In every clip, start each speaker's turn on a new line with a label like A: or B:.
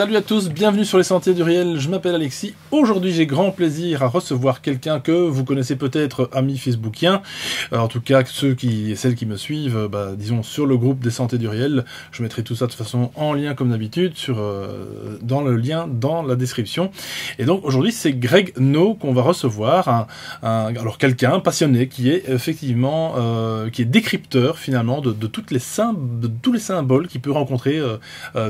A: Salut à tous, bienvenue sur les Sentiers du Réel, je m'appelle Alexis. Aujourd'hui j'ai grand plaisir à recevoir quelqu'un que vous connaissez peut-être, amis facebookiens. En tout cas, ceux et celles qui me suivent, disons sur le groupe des Sentiers du Réel. Je mettrai tout ça de toute façon en lien comme d'habitude, dans le lien dans la description. Et donc aujourd'hui c'est Greg No qu'on va recevoir, alors quelqu'un passionné qui est effectivement qui est décrypteur finalement de tous les symboles qu'il peut rencontrer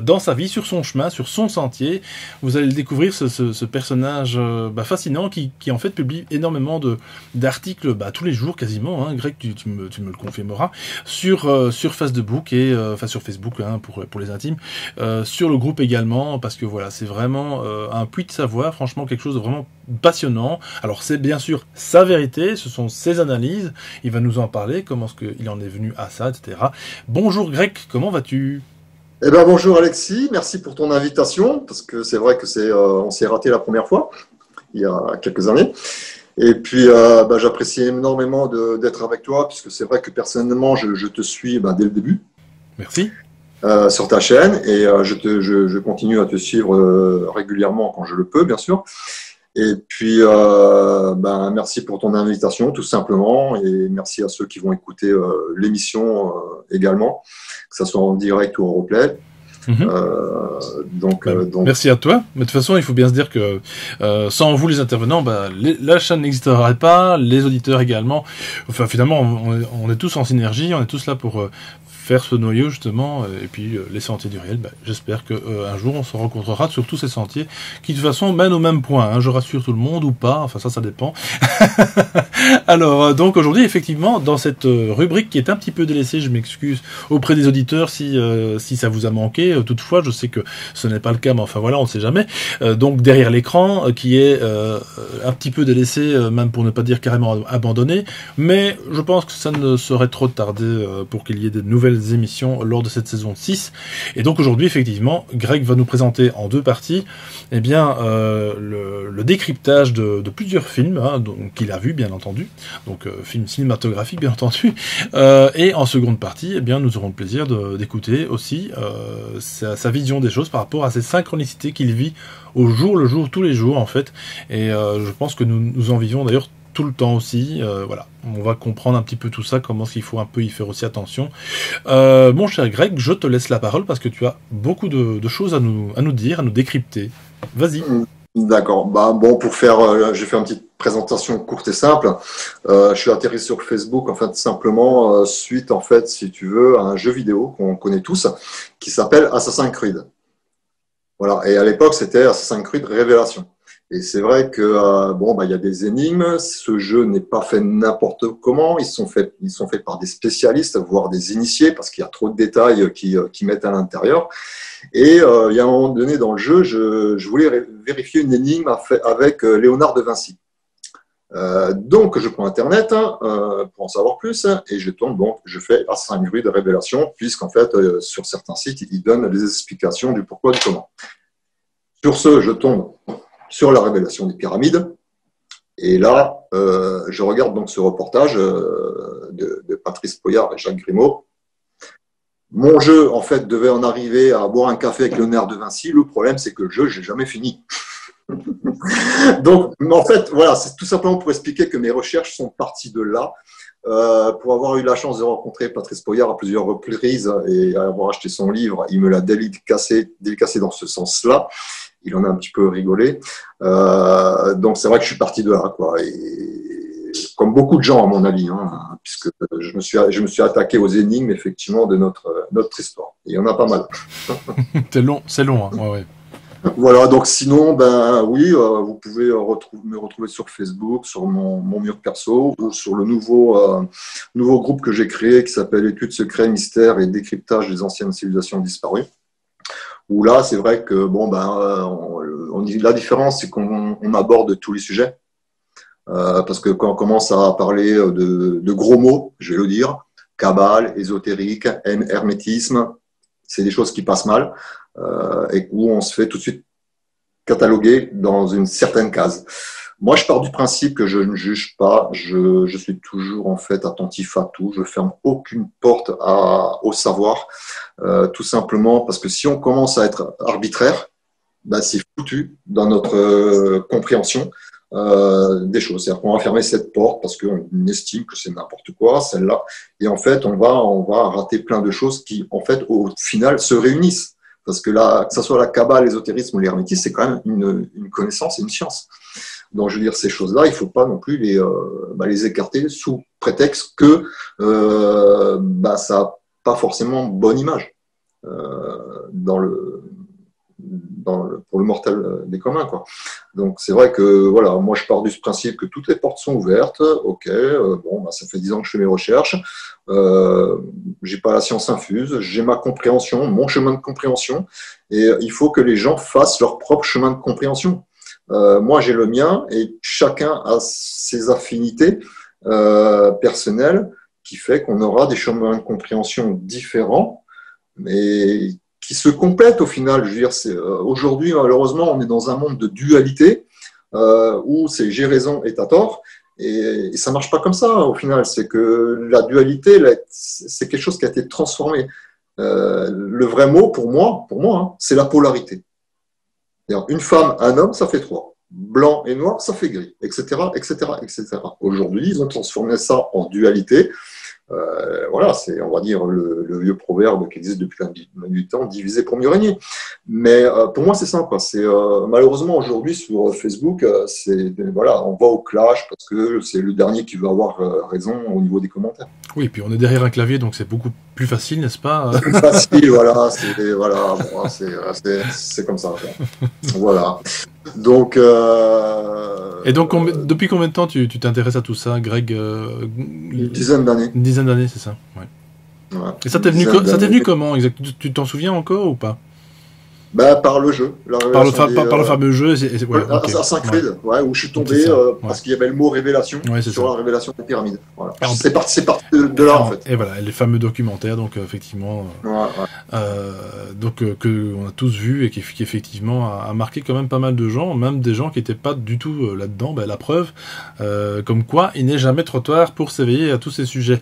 A: dans sa vie, sur son chemin, sur son sentier. Vous allez le découvrir, ce personnage fascinant qui en fait publie énormément d'articles tous les jours quasiment, hein. Greg, tu me le confirmeras, sur Facebook et sur Facebook pour les intimes, sur le groupe également, parce que voilà, c'est vraiment un puits de savoir, franchement quelque chose de vraiment passionnant. Alors c'est bien sûr sa vérité, ce sont ses analyses, il va nous en parler, comment est-ce qu'il en est venu à ça, etc. Bonjour Greg, comment vas-tu ?
B: Eh ben bonjour Alexis, merci pour ton invitation, parce que c'est vrai que on s'est raté la première fois, il y a quelques années. Et puis j'apprécie énormément d'être avec toi, puisque c'est vrai que personnellement je te suis dès le début.
A: Merci.
B: Sur ta chaîne, et je continue à te suivre régulièrement quand je le peux, bien sûr. Et puis merci pour ton invitation, tout simplement, et merci à ceux qui vont écouter l'émission également, que ce soit en direct ou en replay. Donc,
A: merci à toi. Mais de toute façon, il faut bien se dire que sans vous, les intervenants, la chaîne n'existerait pas, les auditeurs également. Enfin, finalement, on est tous en synergie, on est tous là pour faire ce noyau justement, et puis les sentiers du réel, j'espère qu'un jour on se rencontrera sur tous ces sentiers qui de toute façon mènent au même point, hein. Je rassure tout le monde ou pas, enfin ça dépend. Alors donc aujourd'hui effectivement dans cette rubrique qui est un petit peu délaissée, je m'excuse auprès des auditeurs si ça vous a manqué, toutefois je sais que ce n'est pas le cas, mais enfin voilà, on ne sait jamais. Donc derrière l'écran qui est un petit peu délaissé, même pour ne pas dire carrément abandonné, mais je pense que ça ne serait trop tardé pour qu'il y ait de nouvelles émissions lors de cette saison 6. Et donc aujourd'hui, effectivement, Greg va nous présenter en deux parties le décryptage de plusieurs films qu'il a vu, bien entendu, donc films cinématographiques, bien entendu, et en seconde partie, nous aurons le plaisir d'écouter aussi sa vision des choses par rapport à ces synchronicités qu'il vit au jour le jour, tous les jours, en fait, et je pense que nous en vivons d'ailleurs tout le temps aussi, voilà. On va comprendre un petit peu tout ça, comment il faut un peu y faire aussi attention. Mon cher Greg, je te laisse la parole parce que tu as beaucoup de choses à nous dire, à nous décrypter. Vas-y.
B: D'accord. Pour faire, j'ai fait une petite présentation courte et simple. Je suis atterri sur Facebook, en fait, simplement suite, en fait, si tu veux, à un jeu vidéo qu'on connaît tous, qui s'appelle Assassin's Creed. Voilà. Et à l'époque, c'était Assassin's Creed Révélation. Et c'est vrai que il y a des énigmes. Ce jeu n'est pas fait n'importe comment. Ils sont faits par des spécialistes, voire des initiés, parce qu'il y a trop de détails qui mettent à l'intérieur. Et il y a un moment donné dans le jeu, je voulais vérifier une énigme avec Léonard de Vinci. Donc je prends Internet pour en savoir plus et je tombe je fais Assassin's Creed de Révélation, puisqu'en fait sur certains sites ils donnent les explications du pourquoi du comment. Sur ce, je tombe sur la révélation des pyramides. Et là, je regarde donc ce reportage de Patrice Poyart et Jacques Grimaud. Mon jeu, en fait, devait en arriver à boire un café avec Léonard de Vinci. Le problème, c'est que le jeu, je n'ai jamais fini. Donc, en fait, voilà, c'est tout simplement pour expliquer que mes recherches sont parties de là. Pour avoir eu la chance de rencontrer Patrice Poyart à plusieurs reprises et avoir acheté son livre, il me l'a dédicacé dans ce sens-là. Il en a un petit peu rigolé. Donc, c'est vrai que je suis parti de là, quoi. Et comme beaucoup de gens, à mon avis, puisque je me suis attaqué aux énigmes, effectivement, de notre histoire. Et il y en a pas mal.
A: C'est long, hein. Ouais.
B: Voilà, donc sinon, oui, vous pouvez me retrouver sur Facebook, sur mon mur perso, ou sur le nouveau groupe que j'ai créé qui s'appelle Études secrets, mystères et décryptage des anciennes civilisations disparues. Où là, c'est vrai que la différence, c'est qu'on aborde tous les sujets. Parce que quand on commence à parler de gros mots, je vais le dire, cabale, ésotérique, hermétisme, c'est des choses qui passent mal et où on se fait tout de suite cataloguer dans une certaine case. Moi, je pars du principe que je ne juge pas, je suis toujours en fait attentif à tout, je ferme aucune porte au savoir, tout simplement parce que si on commence à être arbitraire, bah, c'est foutu dans notre compréhension des choses. C'est-à-dire qu'on va fermer cette porte parce qu'on estime que c'est n'importe quoi, celle-là. Et en fait, on va rater plein de choses qui, en fait, au final, se réunissent. Parce que là, que ce soit la Kabbale, l'ésotérisme ou l'hermétisme, c'est quand même une connaissance et une science. Donc, je veux dire, ces choses-là, il ne faut pas non plus les écarter sous prétexte que ça n'a pas forcément bonne image pour le mortel des communs, quoi. Donc, c'est vrai que, voilà, moi, je pars du principe que toutes les portes sont ouvertes. OK, ça fait 10 ans que je fais mes recherches. J'ai pas la science infuse. J'ai ma compréhension, mon chemin de compréhension. Et il faut que les gens fassent leur propre chemin de compréhension. Moi, j'ai le mien et chacun a ses affinités personnelles qui fait qu'on aura des chemins de compréhension différents, mais qui se complètent au final. Je veux dire, aujourd'hui, malheureusement, on est dans un monde de dualité où c'est j'ai raison et t'as tort. Et ça marche pas comme ça, au final. C'est que la dualité, c'est quelque chose qui a été transformé. Le vrai mot, pour moi hein, c'est la polarité. Une femme, un homme, ça fait 3. Blanc et noir, ça fait gris, etc., etc., etc. Aujourd'hui, ils ont transformé ça en dualité. Voilà, c'est, on va dire, le vieux proverbe qui existe depuis la nuit du temps, diviser pour mieux régner. Mais pour moi, c'est ça, quoi. C'est, malheureusement, aujourd'hui, sur Facebook, voilà, on va au clash parce que c'est le dernier qui veut avoir raison au niveau des commentaires.
A: Oui, puis on est derrière un clavier, donc c'est beaucoup plus facile, n'est-ce pas?
B: C'est plus facile, voilà, c'est comme ça, quoi. Voilà. Donc.
A: Et donc, depuis combien de temps tu t'intéresses à tout ça, Greg?
B: Une dizaine d'années.
A: Une dizaine d'années, c'est ça. Ouais. Et ça t'est venu comment exactement? Tu t'en souviens encore ou pas?
B: Par le jeu.
A: Par le fameux jeu.
B: Assassin's Creed, où je suis tombé parce qu'il y avait le mot révélation sur la révélation des pyramides. Voilà. C'est parti de là, en fait.
A: Et voilà, les fameux documentaires, donc effectivement, que on a tous vu et qui effectivement a marqué quand même pas mal de gens, même des gens qui n'étaient pas du tout là-dedans. La preuve, comme quoi il n'est jamais trop tard pour s'éveiller à tous ces sujets.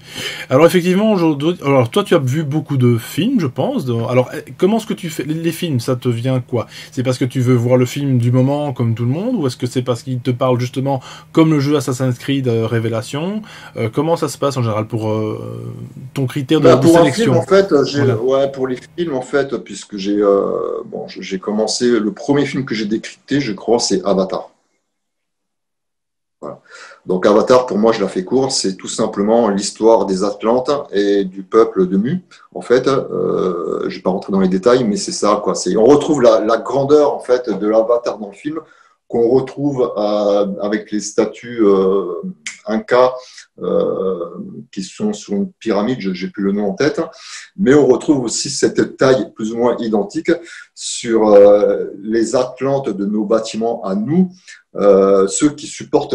A: Alors effectivement, aujourd'hui, alors toi tu as vu beaucoup de films, je pense. Alors comment est-ce que tu fais les films? Ça te vient quoi? C'est parce que tu veux voir le film du moment comme tout le monde, ou est-ce que c'est parce qu'il te parle justement comme le jeu Assassin's Creed Révélation? Comment ça se passe en général pour ton critère de sélection?
B: Un film, en fait, pour les films, en fait, puisque j'ai commencé, le premier film que j'ai décrypté, je crois, c'est Avatar. Voilà. Donc Avatar, pour moi, je la fais court, c'est tout simplement l'histoire des Atlantes et du peuple de Mu. En fait, je ne vais pas rentrer dans les détails, mais c'est ça, quoi. On retrouve la grandeur, en fait, de l'Avatar dans le film, qu'on retrouve avec les statues Inca qui sont sur une pyramide, je n'ai plus le nom en tête, mais on retrouve aussi cette taille plus ou moins identique sur les Atlantes de nos bâtiments à nous, ceux qui supportent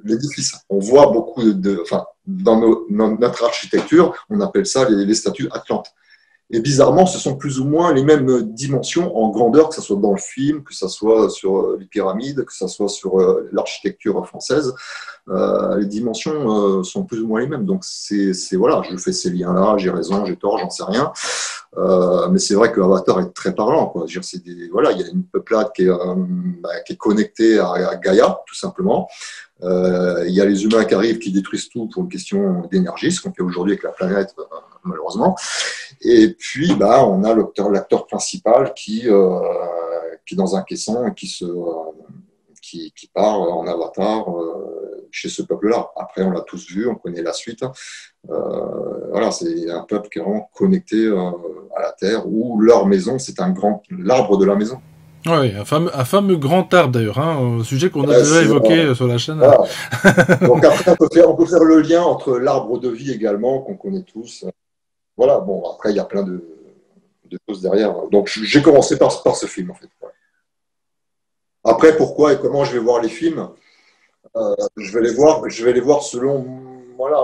B: l'édifice. On voit beaucoup dans notre architecture, on appelle ça les statues atlantes. Et bizarrement, ce sont plus ou moins les mêmes dimensions en grandeur, que ce soit dans le film, que ce soit sur les pyramides, que ce soit sur l'architecture française. Les dimensions sont plus ou moins les mêmes. Donc, voilà, je fais ces liens-là, j'ai raison, j'ai tort, j'en sais rien. Mais c'est vrai que Avatar est très parlant, quoi. Il y a une peuplade qui est connectée à Gaïa, tout simplement. Il y a les humains qui arrivent, qui détruisent tout pour une question d'énergie, ce qu'on fait aujourd'hui avec la planète, malheureusement. Et puis, on a l'acteur principal qui est dans un caisson et qui part en avatar chez ce peuple-là. Après, on l'a tous vu, on connaît la suite. Voilà, c'est un peuple qui est vraiment connecté à la Terre, où leur maison, c'est l'arbre de la maison.
A: Oui, un fameux grand arbre d'ailleurs, un sujet qu'on a déjà évoqué sur la chaîne.
B: Voilà. Donc après, on peut faire le lien entre l'arbre de vie également, qu'on connaît tous. Voilà, bon, après, il y a plein de choses derrière. Donc j'ai commencé par ce film, en fait. Ouais. Après, pourquoi et comment je vais voir les films, je vais les voir selon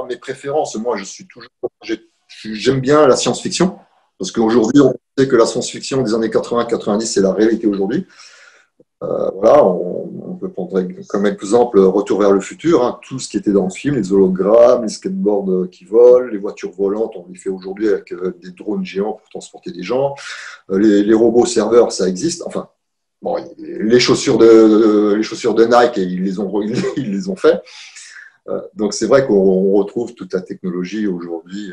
B: mes préférences. Moi, j'aime bien la science-fiction, parce qu'aujourd'hui, on sait que la science-fiction des années 80-90, c'est la réalité aujourd'hui. Voilà, on peut prendre comme exemple Retour vers le futur, hein, tout ce qui était dans le film, les hologrammes, les skateboards qui volent, les voitures volantes, on les fait aujourd'hui avec des drones géants pour transporter des gens, les robots serveurs, ça existe. Enfin, bon, les chaussures de Nike, ils les ont fait. Donc c'est vrai qu'on retrouve toute la technologie aujourd'hui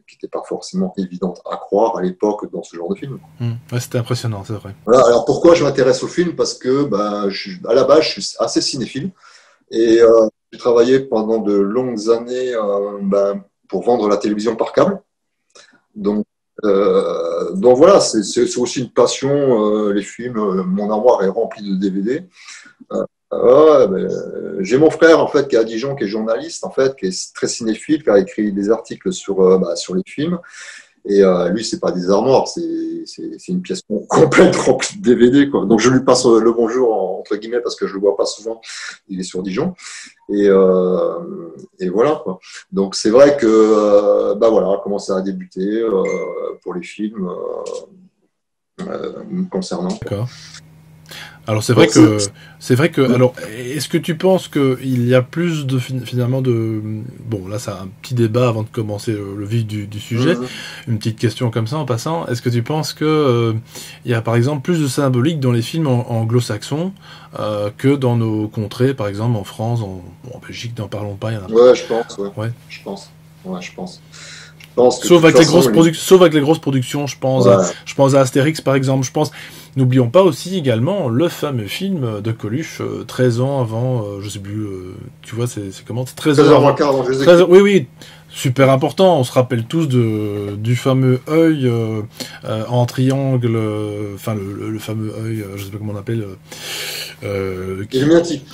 B: qui n'était pas forcément évidente à croire à l'époque dans ce genre de film.
A: Ouais, c'était impressionnant, c'est vrai.
B: Voilà, alors pourquoi je m'intéresse au film? Parce que à la base, je suis assez cinéphile et j'ai travaillé pendant de longues années pour vendre la télévision par câble. Donc, donc voilà, c'est aussi une passion, les films. Mon armoire est remplie de DVD. J'ai mon frère en fait qui est à Dijon, qui est journaliste en fait, qui est très cinéphile, qui a écrit des articles sur les films. Et lui, c'est pas des armoires, c'est une pièce complète remplie de DVD, quoi. Donc je lui passe le bonjour entre guillemets parce que je le vois pas souvent. Il est sur Dijon. Et voilà, quoi. Donc c'est vrai que voilà, commencer à débuter pour les films concernant.
A: D'accord. Alors c'est vrai que alors est-ce que tu penses qu'il y a plus de finalement de bon là c'est un petit débat avant de commencer le vif du sujet, une petite question comme ça en passant, est-ce que tu penses que il y a par exemple plus de symbolique dans les films anglo-saxons que dans nos contrées, par exemple en France, en Belgique, n'en parlons pas, il y en a
B: Ouais, je pense,
A: ouais.
B: Je pense. Ouais, je pense.
A: Sauf avec les grosses productions, je pense à Astérix par exemple, n'oublions pas aussi également le fameux film de Coluche 13 ans avant, je sais plus, tu vois, c'est comment, 13 heures avant. 13 heures, oui, super important, on se rappelle tous du fameux œil en triangle, enfin le fameux œil, je sais pas comment on appelle.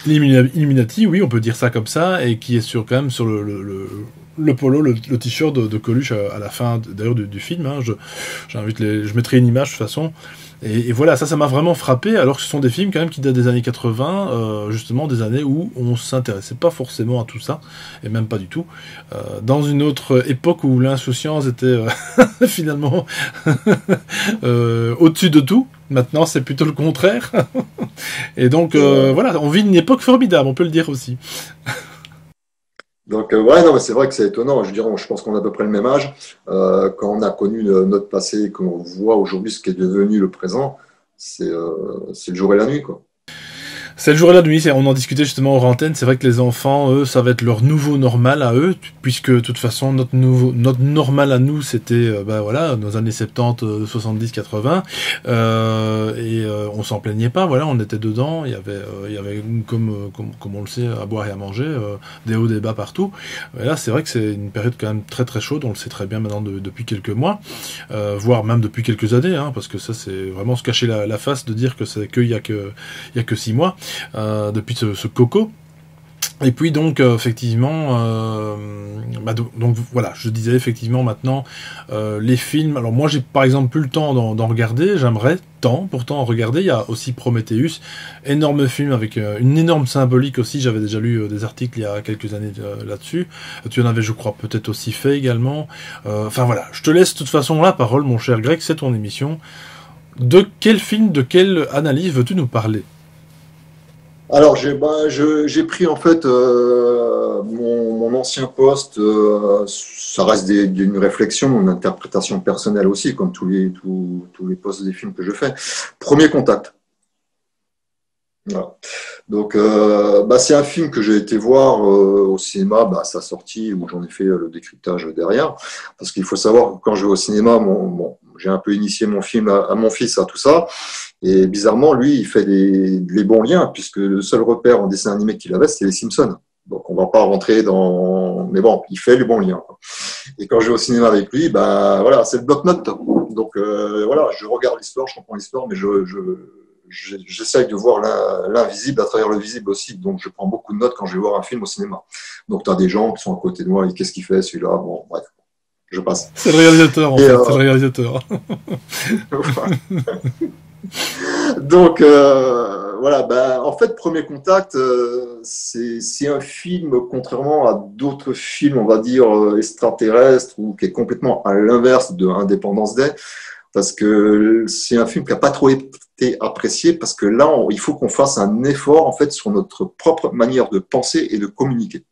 A: Illuminati, oui, on peut dire ça comme ça, et qui est quand même sur le polo, le t-shirt de Coluche à la fin d'ailleurs du film. Hein, je mettrai une image de toute façon. Et voilà, ça m'a vraiment frappé, alors que ce sont des films quand même qui datent des années 80, justement des années où on s'intéressait pas forcément à tout ça, et même pas du tout. Dans une autre époque où l'insouciance était finalement au-dessus de tout. Maintenant, c'est plutôt le contraire. Et donc, voilà, on vit une époque formidable, on peut le dire aussi.
B: Donc, ouais, non, mais c'est vrai que c'est étonnant. Je pense qu'on a à peu près le même âge. Quand on a connu notre passé et qu'on voit aujourd'hui ce qui est devenu le présent, c'est le jour et la nuit, quoi.
A: C'est le jour et la nuit, on en discutait justement hors antenne, c'est vrai que les enfants, eux, ça va être leur nouveau normal à eux, puisque de toute façon, notre normal à nous, c'était, voilà, nos années 70, 70, 80, on s'en plaignait pas, voilà, on était dedans, il y avait comme on le sait, à boire et à manger, des hauts, des bas partout. Et là, c'est vrai que c'est une période quand même très très chaude, on le sait très bien maintenant depuis quelques mois, voire même depuis quelques années, hein, parce que ça, c'est vraiment se cacher la face de dire que il y a que 6 mois. Depuis ce coco. Et puis donc effectivement donc voilà, je disais effectivement maintenant les films, alors moi j'ai par exemple plus le temps d'en regarder, j'aimerais pourtant en regarder. Il y a aussi Prometheus, énorme film avec une énorme symbolique aussi, j'avais déjà lu des articles il y a quelques années là-dessus, tu en avais je crois peut-être aussi fait également, enfin voilà, je te laisse de toute façon la parole mon cher Greg, c'est ton émission. De quel film, de quelle analyse veux-tu nous parler?
B: Alors, j'ai pris en fait mon ancien poste, ça reste une réflexion, une interprétation personnelle aussi, comme tous les postes des films que je fais. Premier contact. Voilà. Donc, c'est un film que j'ai été voir au cinéma, à sa sortie, où j'en ai fait le décryptage derrière. Parce qu'il faut savoir que quand je vais au cinéma, j'ai un peu initié mon film à mon fils à tout ça. Et bizarrement, lui, il fait les bons liens, puisque le seul repère en dessin animé qu'il avait, c'était les Simpsons. Donc, on va pas rentrer dans... Mais bon, il fait les bons liens. Et quand je vais au cinéma avec lui, voilà, c'est le bloc-notes. Donc, voilà, je regarde l'histoire, je comprends l'histoire, mais j'essaye de voir l'invisible à travers le visible aussi. Donc, je prends beaucoup de notes quand je vais voir un film au cinéma. Donc, tu as des gens qui sont à côté de moi, et qu'est-ce qu'il fait celui-là? Bon, bref, je passe.
A: C'est le réalisateur, en fait, c'est le réalisateur.
B: Donc, voilà, en fait, Premier Contact, c'est un film, contrairement à d'autres films, on va dire, extraterrestres, ou qui est complètement à l'inverse de Independence Day, parce que c'est un film qui n'a pas trop été été apprécié parce que là, il faut qu'on fasse un effort en fait sur notre propre manière de penser et de communiquer.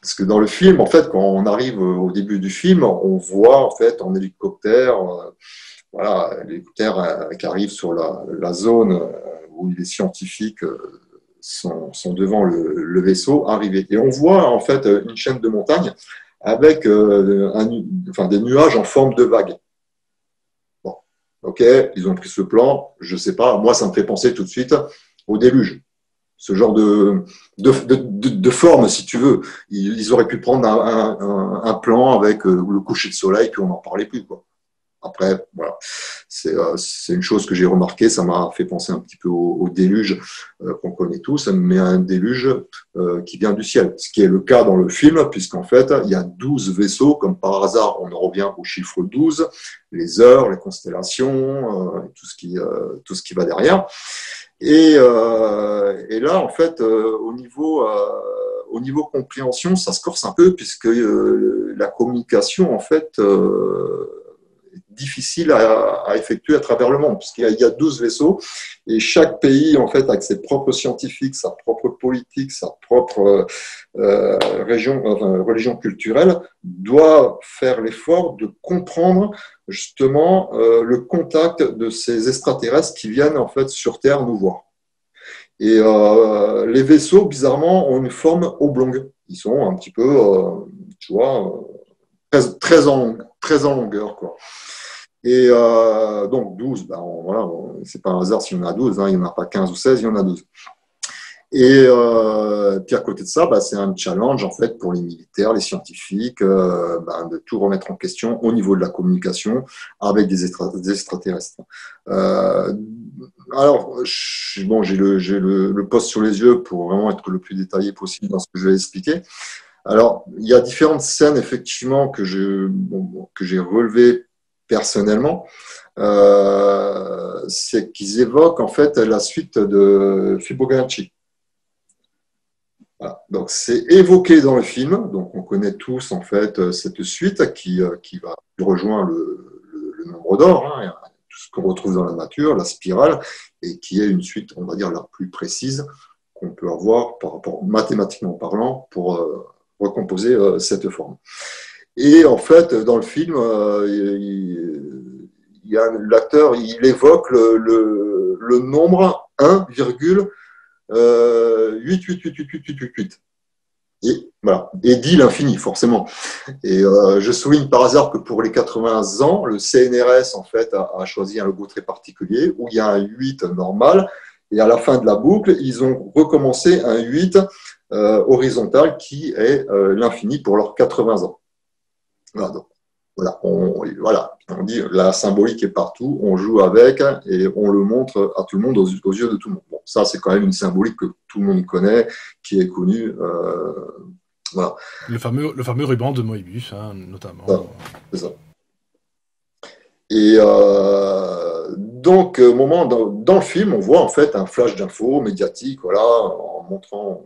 B: Parce que dans le film, en fait, quand on arrive au début du film, on voit en fait en hélicoptère, voilà, l'hélicoptère qui arrive sur la zone où les scientifiques sont devant le vaisseau arriver. Et on voit en fait une chaîne de montagnes avec des nuages en forme de vagues. Bon, ok, ils ont pris ce plan, je sais pas, moi ça me fait penser tout de suite au déluge. Ce genre de forme, si tu veux. Ils auraient pu prendre un plan avec le coucher de soleil, puis on n'en parlait plus, quoi. Après, voilà, c'est une chose que j'ai remarqué, ça m'a fait penser un petit peu au déluge qu'on connaît tous, mais un déluge qui vient du ciel, ce qui est le cas dans le film, puisqu'en fait, il y a 12 vaisseaux, comme par hasard, on en revient au chiffre 12, les heures, les constellations, tout ce qui va derrière. Et là, en fait, au niveau compréhension, ça se corse un peu, puisque la communication, en fait, difficile à effectuer à travers le monde, puisqu'il y a 12 vaisseaux, et chaque pays, en fait, avec ses propres scientifiques, sa propre politique, sa propre religion culturelle, doit faire l'effort de comprendre justement le contact de ces extraterrestres qui viennent en fait sur Terre nous voir. Et les vaisseaux, bizarrement, ont une forme oblongue. Ils sont un petit peu, tu vois, très en longueur, quoi. Et donc 12, ben, voilà, c'est pas un hasard s'il y en a 12, hein, il n'y en a pas 15 ou 16, il y en a 12. Et puis à côté de ça, bah, c'est un challenge en fait pour les militaires, les scientifiques, de tout remettre en question au niveau de la communication avec des extraterrestres. Alors, j'ai le post sur les yeux pour vraiment être le plus détaillé possible dans ce que je vais expliquer. Alors, il y a différentes scènes effectivement que j'ai relevées personnellement. C'est qu'ils évoquent en fait la suite de Fibonacci. Voilà. Donc, c'est évoqué dans le film. Donc, on connaît tous en fait cette suite qui rejoint le nombre d'or, hein, tout ce qu'on retrouve dans la nature, la spirale, et qui est une suite, on va dire, la plus précise qu'on peut avoir par rapport, mathématiquement parlant, pour recomposer cette forme. Et en fait, dans le film, l'acteur, il évoque le nombre 1,8888888. Et voilà, et dit l'infini, forcément. Et je souligne par hasard que pour les 80 ans, le CNRS en fait a choisi un logo très particulier où il y a un 8 normal, et à la fin de la boucle, ils ont recommencé un 8 horizontal qui est l'infini pour leurs 80 ans. Voilà, donc, on dit la symbolique est partout, on joue avec et on le montre à tout le monde, aux yeux de tout le monde. Bon, ça, c'est quand même une symbolique que tout le monde connaît, qui est connue. Voilà.
A: Le fameux ruban de Moebius, hein, notamment.
B: C'est ça. Et donc, au moment dans le film, on voit en fait un flash d'infos médiatique, voilà, en montrant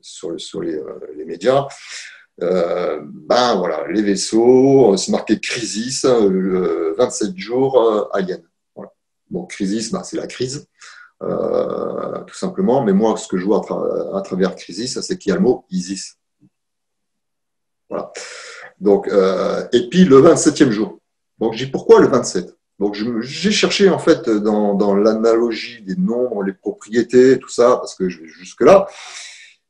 B: sur les médias. Voilà, les vaisseaux, c'est marqué Crisis, 27 jours, Alien. Voilà. Donc, Crisis, c'est la crise, tout simplement. Mais moi, ce que je vois à travers Crisis, c'est qu'il y a le mot ISIS. Voilà. Donc, et puis, le 27e jour. Donc, je dis pourquoi le 27 ? Donc, j'ai cherché, en fait, dans l'analogie des nombres, les propriétés, tout ça, parce que je vais jusque-là.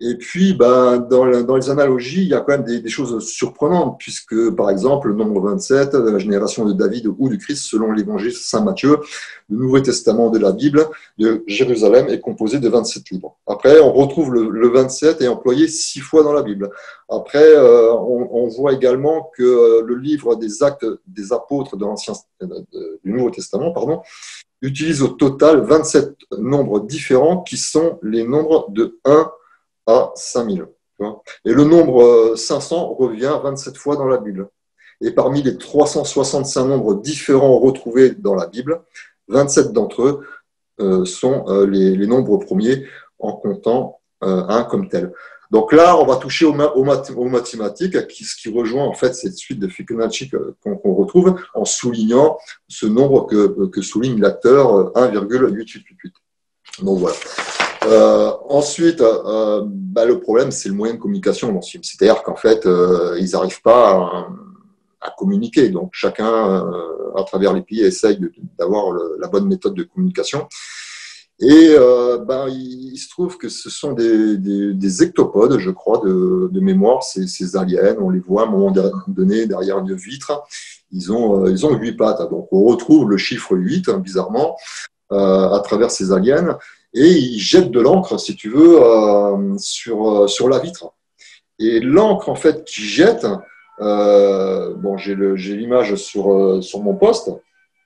B: Et puis, dans les analogies, il y a quand même des choses surprenantes, puisque, par exemple, le nombre 27 de la génération de David ou du Christ, selon l'évangile Saint Matthieu, le Nouveau Testament de la Bible de Jérusalem est composé de 27 livres. Après, on retrouve le 27 est employé 6 fois dans la Bible. Après, on voit également que le livre des Actes des Apôtres du Nouveau Testament, utilise au total 27 nombres différents qui sont les nombres de 1 à 5000. Et le nombre 500 revient 27 fois dans la Bible. Et parmi les 365 nombres différents retrouvés dans la Bible, 27 d'entre eux sont les nombres premiers en comptant 1 comme tel. Donc là, on va toucher aux mathématiques, ce qui rejoint en fait cette suite de Fibonacci qu'on retrouve en soulignant ce nombre que souligne l'acteur 1,8888. Donc voilà. Ensuite, le problème, c'est le moyen de communication dans ce film. C'est-à-dire qu'en fait, ils n'arrivent pas à communiquer. Donc chacun, à travers les pays, essaye d'avoir la bonne méthode de communication. Et il se trouve que ce sont des ectopodes, je crois, de mémoire, ces aliens. On les voit à un moment donné derrière une vitre. Ils ont 8 pattes. Donc on retrouve le chiffre 8, hein, bizarrement, à travers ces aliens. Et ils jettent de l'encre, si tu veux, sur la vitre. Et l'encre, en fait, qu'ils jettent, j'ai l'image sur mon poste,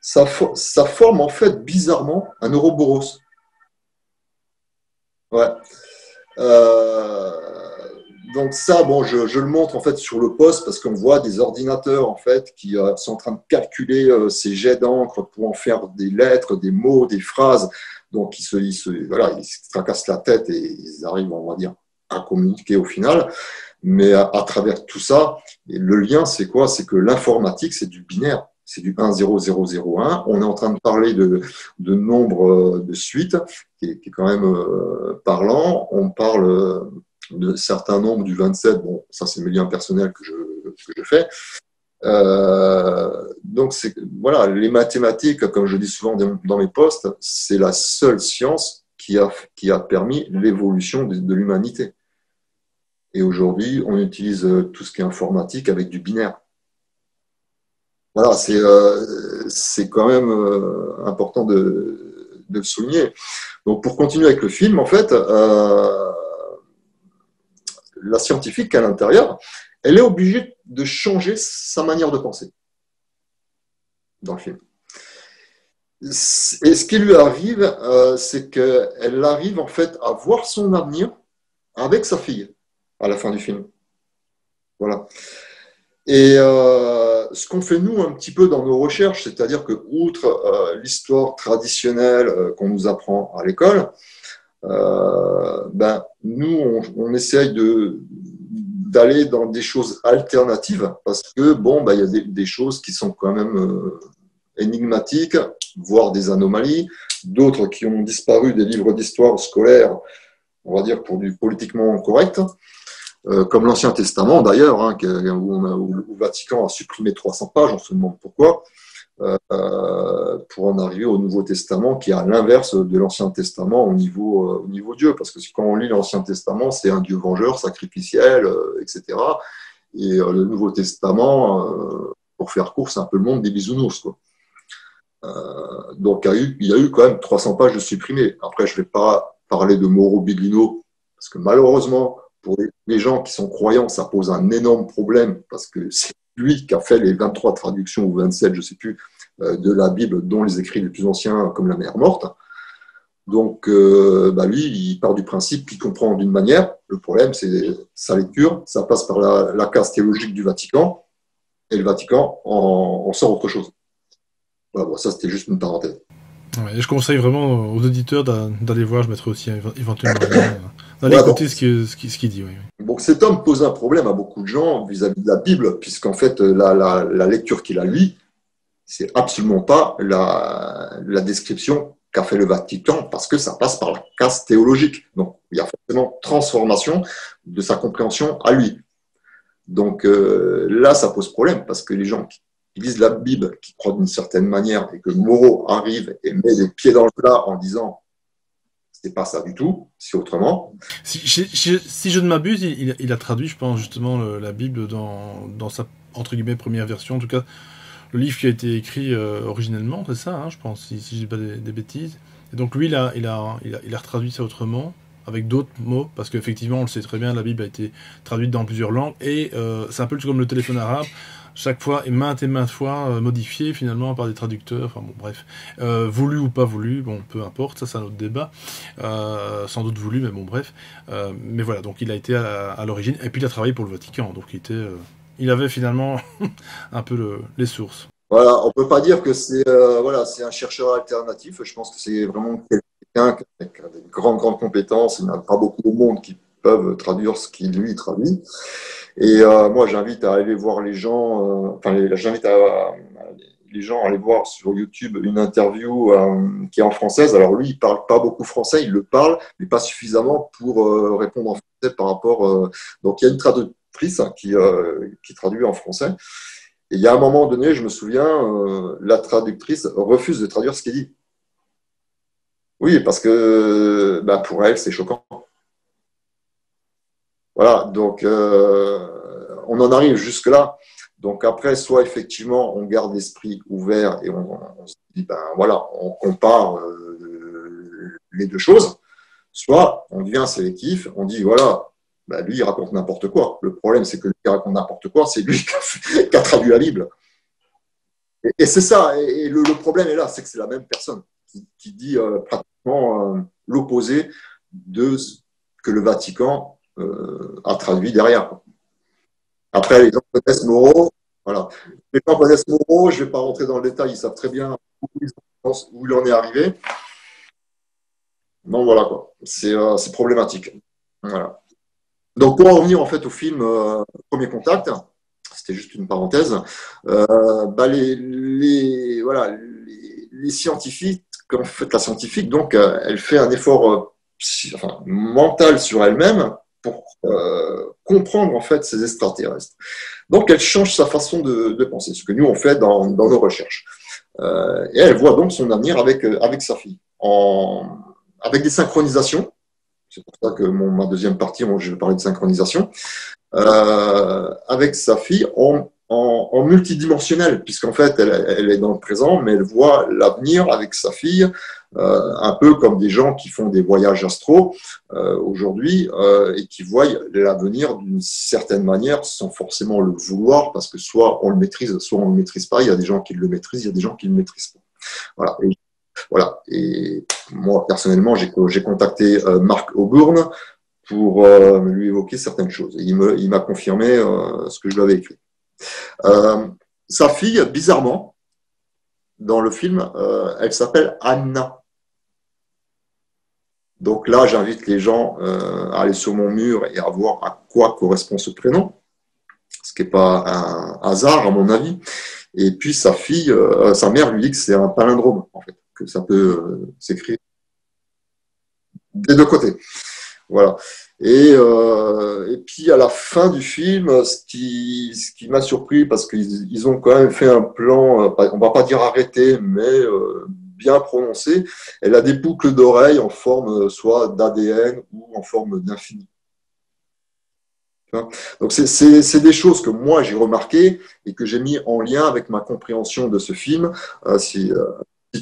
B: ça forme, en fait, bizarrement, un Ouroboros. Ouais. Euh, donc ça, je le montre en fait sur le poste parce qu'on voit des ordinateurs en fait qui sont en train de calculer ces jets d'encre pour en faire des lettres, des mots, des phrases. Donc ils se tracassent la tête et ils arrivent, on va dire, à communiquer au final. Mais à travers tout ça, le lien c'est quoi? C'est que l'informatique c'est du binaire. C'est du 1, 0, 0, 0, 1. On est en train de parler de nombres de suite, qui est quand même parlant. On parle de certains nombres du 27. Bon, ça, c'est mes liens personnels que je fais. Donc, voilà, les mathématiques, comme je dis souvent dans mes posts, c'est la seule science qui a permis l'évolution de l'humanité. Et aujourd'hui, on utilise tout ce qui est informatique avec du binaire. Voilà, c'est quand même important de le souligner. Donc, pour continuer avec le film, en fait, la scientifique à l'intérieur, elle est obligée de changer sa manière de penser dans le film. Et ce qui lui arrive, c'est qu'elle arrive en fait à voir son avenir avec sa fille à la fin du film. Voilà. Et ce qu'on fait nous un petit peu dans nos recherches, c'est-à-dire que outre l'histoire traditionnelle qu'on nous apprend à l'école, nous on essaye d'aller dans des choses alternatives parce que il y a des choses qui sont quand même énigmatiques, voire des anomalies, d'autres qui ont disparu des livres d'histoire scolaire, on va dire pour du politiquement correct. Comme l'Ancien Testament d'ailleurs, hein, où le Vatican a supprimé 300 pages, on se demande pourquoi, pour en arriver au Nouveau Testament qui est à l'inverse de l'Ancien Testament au niveau Dieu. Parce que quand on lit l'Ancien Testament, c'est un Dieu vengeur, sacrificiel, etc. Et le Nouveau Testament, pour faire court, c'est un peu le monde des bisounours, quoi. Donc il y a eu quand même 300 pages de supprimées. Après, je ne vais pas parler de Mauro Biglino, parce que malheureusement, pour les gens qui sont croyants, ça pose un énorme problème parce que c'est lui qui a fait les 23 traductions ou 27, je ne sais plus, de la Bible, dont les écrits les plus anciens comme la Mère morte. Donc, lui, il part du principe qu'il comprend d'une manière. Le problème, c'est sa lecture. Ça passe par la case théologique du Vatican et le Vatican en sort autre chose. Voilà, bon, ça, c'était juste une parenthèse.
A: Ouais, et je conseille vraiment aux auditeurs d'aller voir, je mettrai aussi éventuellement d'aller écouter ce qu'il dit. Oui.
B: Donc cet homme pose un problème à beaucoup de gens vis-à-vis de la Bible, puisqu'en fait la lecture qu'il a lui, c'est absolument pas la description qu'a fait le Vatican, parce que ça passe par la case théologique. Donc il y a forcément transformation de sa compréhension à lui. Donc là, ça pose problème, parce que les gens qui lisent la Bible, qui croient d'une certaine manière, et que Moreau arrive et met les pieds dans le plat en disant c'est pas ça du tout, c'est autrement.
A: Si je ne m'abuse, il a traduit, je pense, justement la Bible dans sa entre guillemets première version, en tout cas le livre qui a été écrit originellement, c'est ça, hein, je pense, si je dis pas des bêtises. Et donc lui, il a retraduit ça autrement, avec d'autres mots, parce qu'effectivement, on le sait très bien, la Bible a été traduite dans plusieurs langues, et c'est un peu comme le téléphone arabe, chaque fois et maintes fois modifié finalement par des traducteurs, enfin bon bref, voulu ou pas voulu, bon peu importe, ça c'est un autre débat, sans doute voulu mais bon bref, mais voilà, donc il a été à l'origine, et puis il a travaillé pour le Vatican, donc il avait finalement un peu les sources.
B: Voilà, on peut pas dire que c'est un chercheur alternatif, je pense que c'est vraiment quelqu'un avec des grandes compétences, il n'y en a pas beaucoup au monde qui peuvent traduire ce qu'il lui traduit. Et moi, j'invite à aller voir les gens, j'invite les gens à aller voir sur YouTube une interview qui est en française. Alors lui, il parle pas beaucoup français, il le parle, mais pas suffisamment pour répondre en français par rapport. Donc il y a une traductrice qui traduit en français. Et il y a un moment donné, je me souviens, la traductrice refuse de traduire ce qu'il dit. Oui, parce que bah, pour elle, c'est choquant. Voilà, donc on en arrive jusque-là. Donc après, soit effectivement, on garde l'esprit ouvert et on se dit, ben voilà, on compare les deux choses, soit on devient sélectif, on dit, voilà, ben, lui, il raconte n'importe quoi. Le problème, c'est que lui, il raconte n'importe quoi, c'est lui qui a traduit la Bible. Et c'est ça, et le problème est là, c'est que c'est la même personne qui dit pratiquement l'opposé de ce que le Vatican a traduit derrière. Après, les gens connaissent Moreau. Voilà. Les gens connaissent Moreau, je ne vais pas rentrer dans le détail, ils savent très bien où il en est arrivé. Donc voilà, quoi. C'est problématique. Voilà. Donc pour en revenir en fait au film Premier Contact, c'était juste une parenthèse, bah, voilà, les scientifiques, en fait la scientifique, donc elle fait un effort mental sur elle-même pour comprendre en fait ces extraterrestres. Donc elle change sa façon de penser, ce que nous on fait dans nos recherches. Et elle voit donc son avenir avec sa fille, avec des synchronisations. C'est pour ça que ma deuxième partie, je vais parler de synchronisation, avec sa fille en multidimensionnel, puisqu'en fait, elle est dans le présent, mais elle voit l'avenir avec sa fille, un peu comme des gens qui font des voyages astro aujourd'hui et qui voient l'avenir d'une certaine manière sans forcément le vouloir, parce que soit on le maîtrise, soit on ne le maîtrise pas. Il y a des gens qui le maîtrisent, il y a des gens qui ne le maîtrisent pas. Voilà. Voilà. Et moi, personnellement, j'ai contacté Marc Auburn pour lui évoquer certaines choses. Et il m'a confirmé ce que je lui avais écrit. Sa fille, bizarrement, dans le film, elle s'appelle Anna. Donc là, j'invite les gens à aller sur mon mur et à voir à quoi correspond ce prénom, ce qui n'est pas un hasard, à mon avis. Et puis sa fille, sa mère lui dit que c'est un palindrome, en fait, que ça peut s'écrire des deux côtés. Voilà. Et puis à la fin du film, ce qui m'a surpris, parce qu'ils ont quand même fait un plan, on va pas dire arrêté, mais bien prononcé. Elle a des boucles d'oreilles en forme soit d'ADN ou en forme d'infini. Donc c'est des choses que moi j'ai remarquées et que j'ai mis en lien avec ma compréhension de ce film, si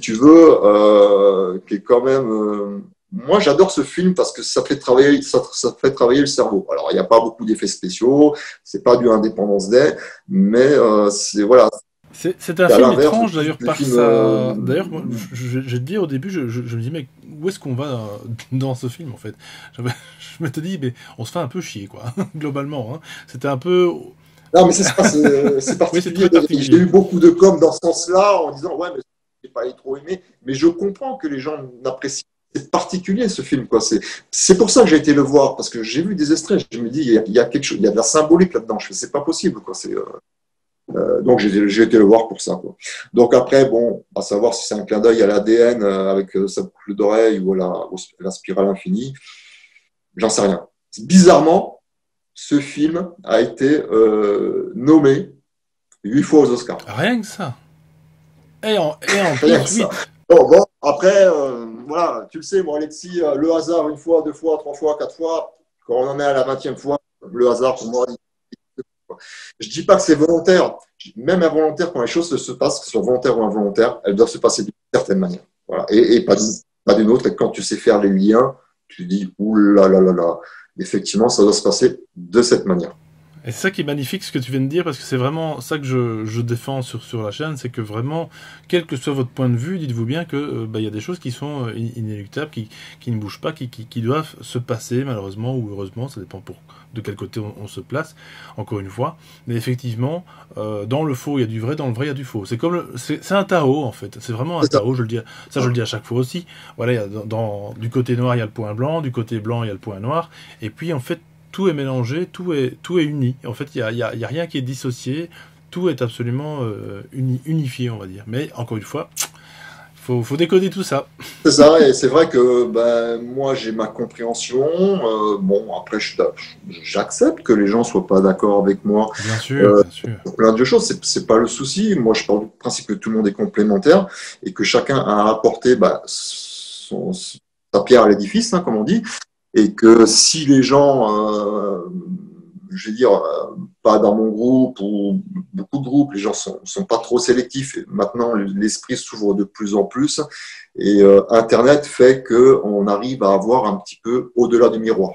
B: tu veux, qui est quand même moi, j'adore ce film parce que ça fait travailler le cerveau. Alors, il n'y a pas beaucoup d'effets spéciaux, c'est pas du Independence Day, mais c'est voilà.
A: C'est un film étrange d'ailleurs par ça. D'ailleurs, je te dis au début, je me dis mais où est-ce qu'on va dans ce film en fait? Je me te dis mais on se fait un peu chier quoi, globalement. Hein. C'était un peu.
B: Non, mais c'est particulier. Oui, j'ai eu beaucoup de com dans ce sens-là en disant ouais mais j'ai pas trop aimé, mais je comprends que les gens n'apprécient. C'est particulier ce film, quoi. C'est pour ça que j'ai été le voir, parce que j'ai vu des extraits, je me dis, il y a quelque chose, il y a de la symbolique là-dedans. Je fais, c'est pas possible, quoi. Donc j'ai été le voir pour ça, quoi. Donc après, bon, à savoir si c'est un clin d'œil à l'ADN avec sa boucle d'oreille ou à la spirale infinie, j'en sais rien. Bizarrement, ce film a été nommé 8 fois aux Oscars.
A: Rien que ça. Et en
B: plus, oui. Bon, après, voilà, tu le sais, moi, Alexis, le hasard, une fois, deux fois, trois fois, quatre fois, quand on en est à la 20e fois, le hasard, pour moi, je ne dis pas que c'est volontaire. Même involontaire, quand les choses se passent, que ce soit volontaire ou involontaire, elles doivent se passer d'une certaine manière. Voilà. Et pas d'une autre. Et quand tu sais faire les liens, tu dis, ouh là là là là, effectivement, ça doit se passer de cette manière.
A: Et c'est ça qui est magnifique, ce que tu viens de dire, parce que c'est vraiment ça que je défends sur la chaîne, c'est que vraiment, quel que soit votre point de vue, dites-vous bien que y a des choses qui sont inéluctables, qui ne bougent pas, qui doivent se passer, malheureusement ou heureusement, ça dépend de quel côté on se place, encore une fois. Mais effectivement, dans le faux, il y a du vrai, dans le vrai, il y a du faux. C'est comme c'est un tarot, en fait. C'est vraiment un tarot, je le dis à chaque fois aussi. Voilà, il y a du côté noir, il y a le point blanc, du côté blanc, il y a le point noir. Et puis, en fait, tout est mélangé, tout est uni. En fait, il y a rien qui est dissocié, tout est absolument unifié, on va dire. Mais encore une fois, faut décoder tout ça.
B: C'est ça, et c'est vrai que moi j'ai ma compréhension. Bon, après j'accepte que les gens soient pas d'accord avec moi
A: Bien sûr, bien sûr.
B: pour plein de choses. C'est pas le souci. Moi je pars du principe que tout le monde est complémentaire et que chacun a apporté sa pierre à l'édifice, hein, comme on dit. Et que si les gens, je vais dire, pas dans mon groupe ou beaucoup de groupes, les gens sont pas trop sélectifs. Et maintenant, l'esprit s'ouvre de plus en plus. Et Internet fait qu'on arrive à avoir un petit peu au-delà du miroir.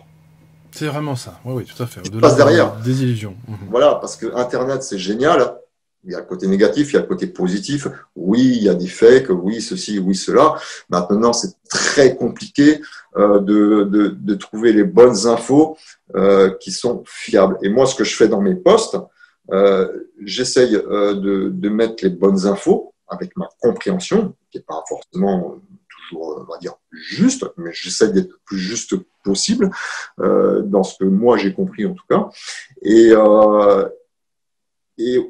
A: C'est vraiment ça. Oui, tout à fait.
B: Au-delà derrière.
A: Des illusions.
B: Voilà, parce que Internet, c'est génial. Il y a le côté négatif, il y a le côté positif. Oui, il y a des fakes, oui, ceci, oui, cela. Maintenant, c'est très compliqué de trouver les bonnes infos qui sont fiables. Et moi, ce que je fais dans mes posts, j'essaye de mettre les bonnes infos avec ma compréhension, qui n'est pas forcément toujours, on va dire, juste, mais j'essaye d'être le plus juste possible dans ce que moi j'ai compris en tout cas. Et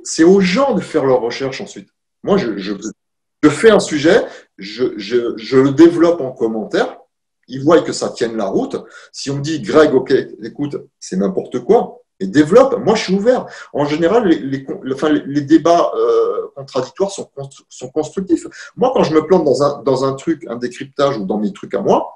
B: c'est aux gens de faire leurs recherches ensuite. Moi, je fais un sujet, je le développe en commentaire. Ils voient que ça tienne la route. Si on me dit, Greg, ok, écoute, c'est n'importe quoi, et développe. Moi, je suis ouvert. En général, les débats contradictoires sont constructifs. Moi, quand je me plante dans un truc, un décryptage ou dans mes trucs à moi,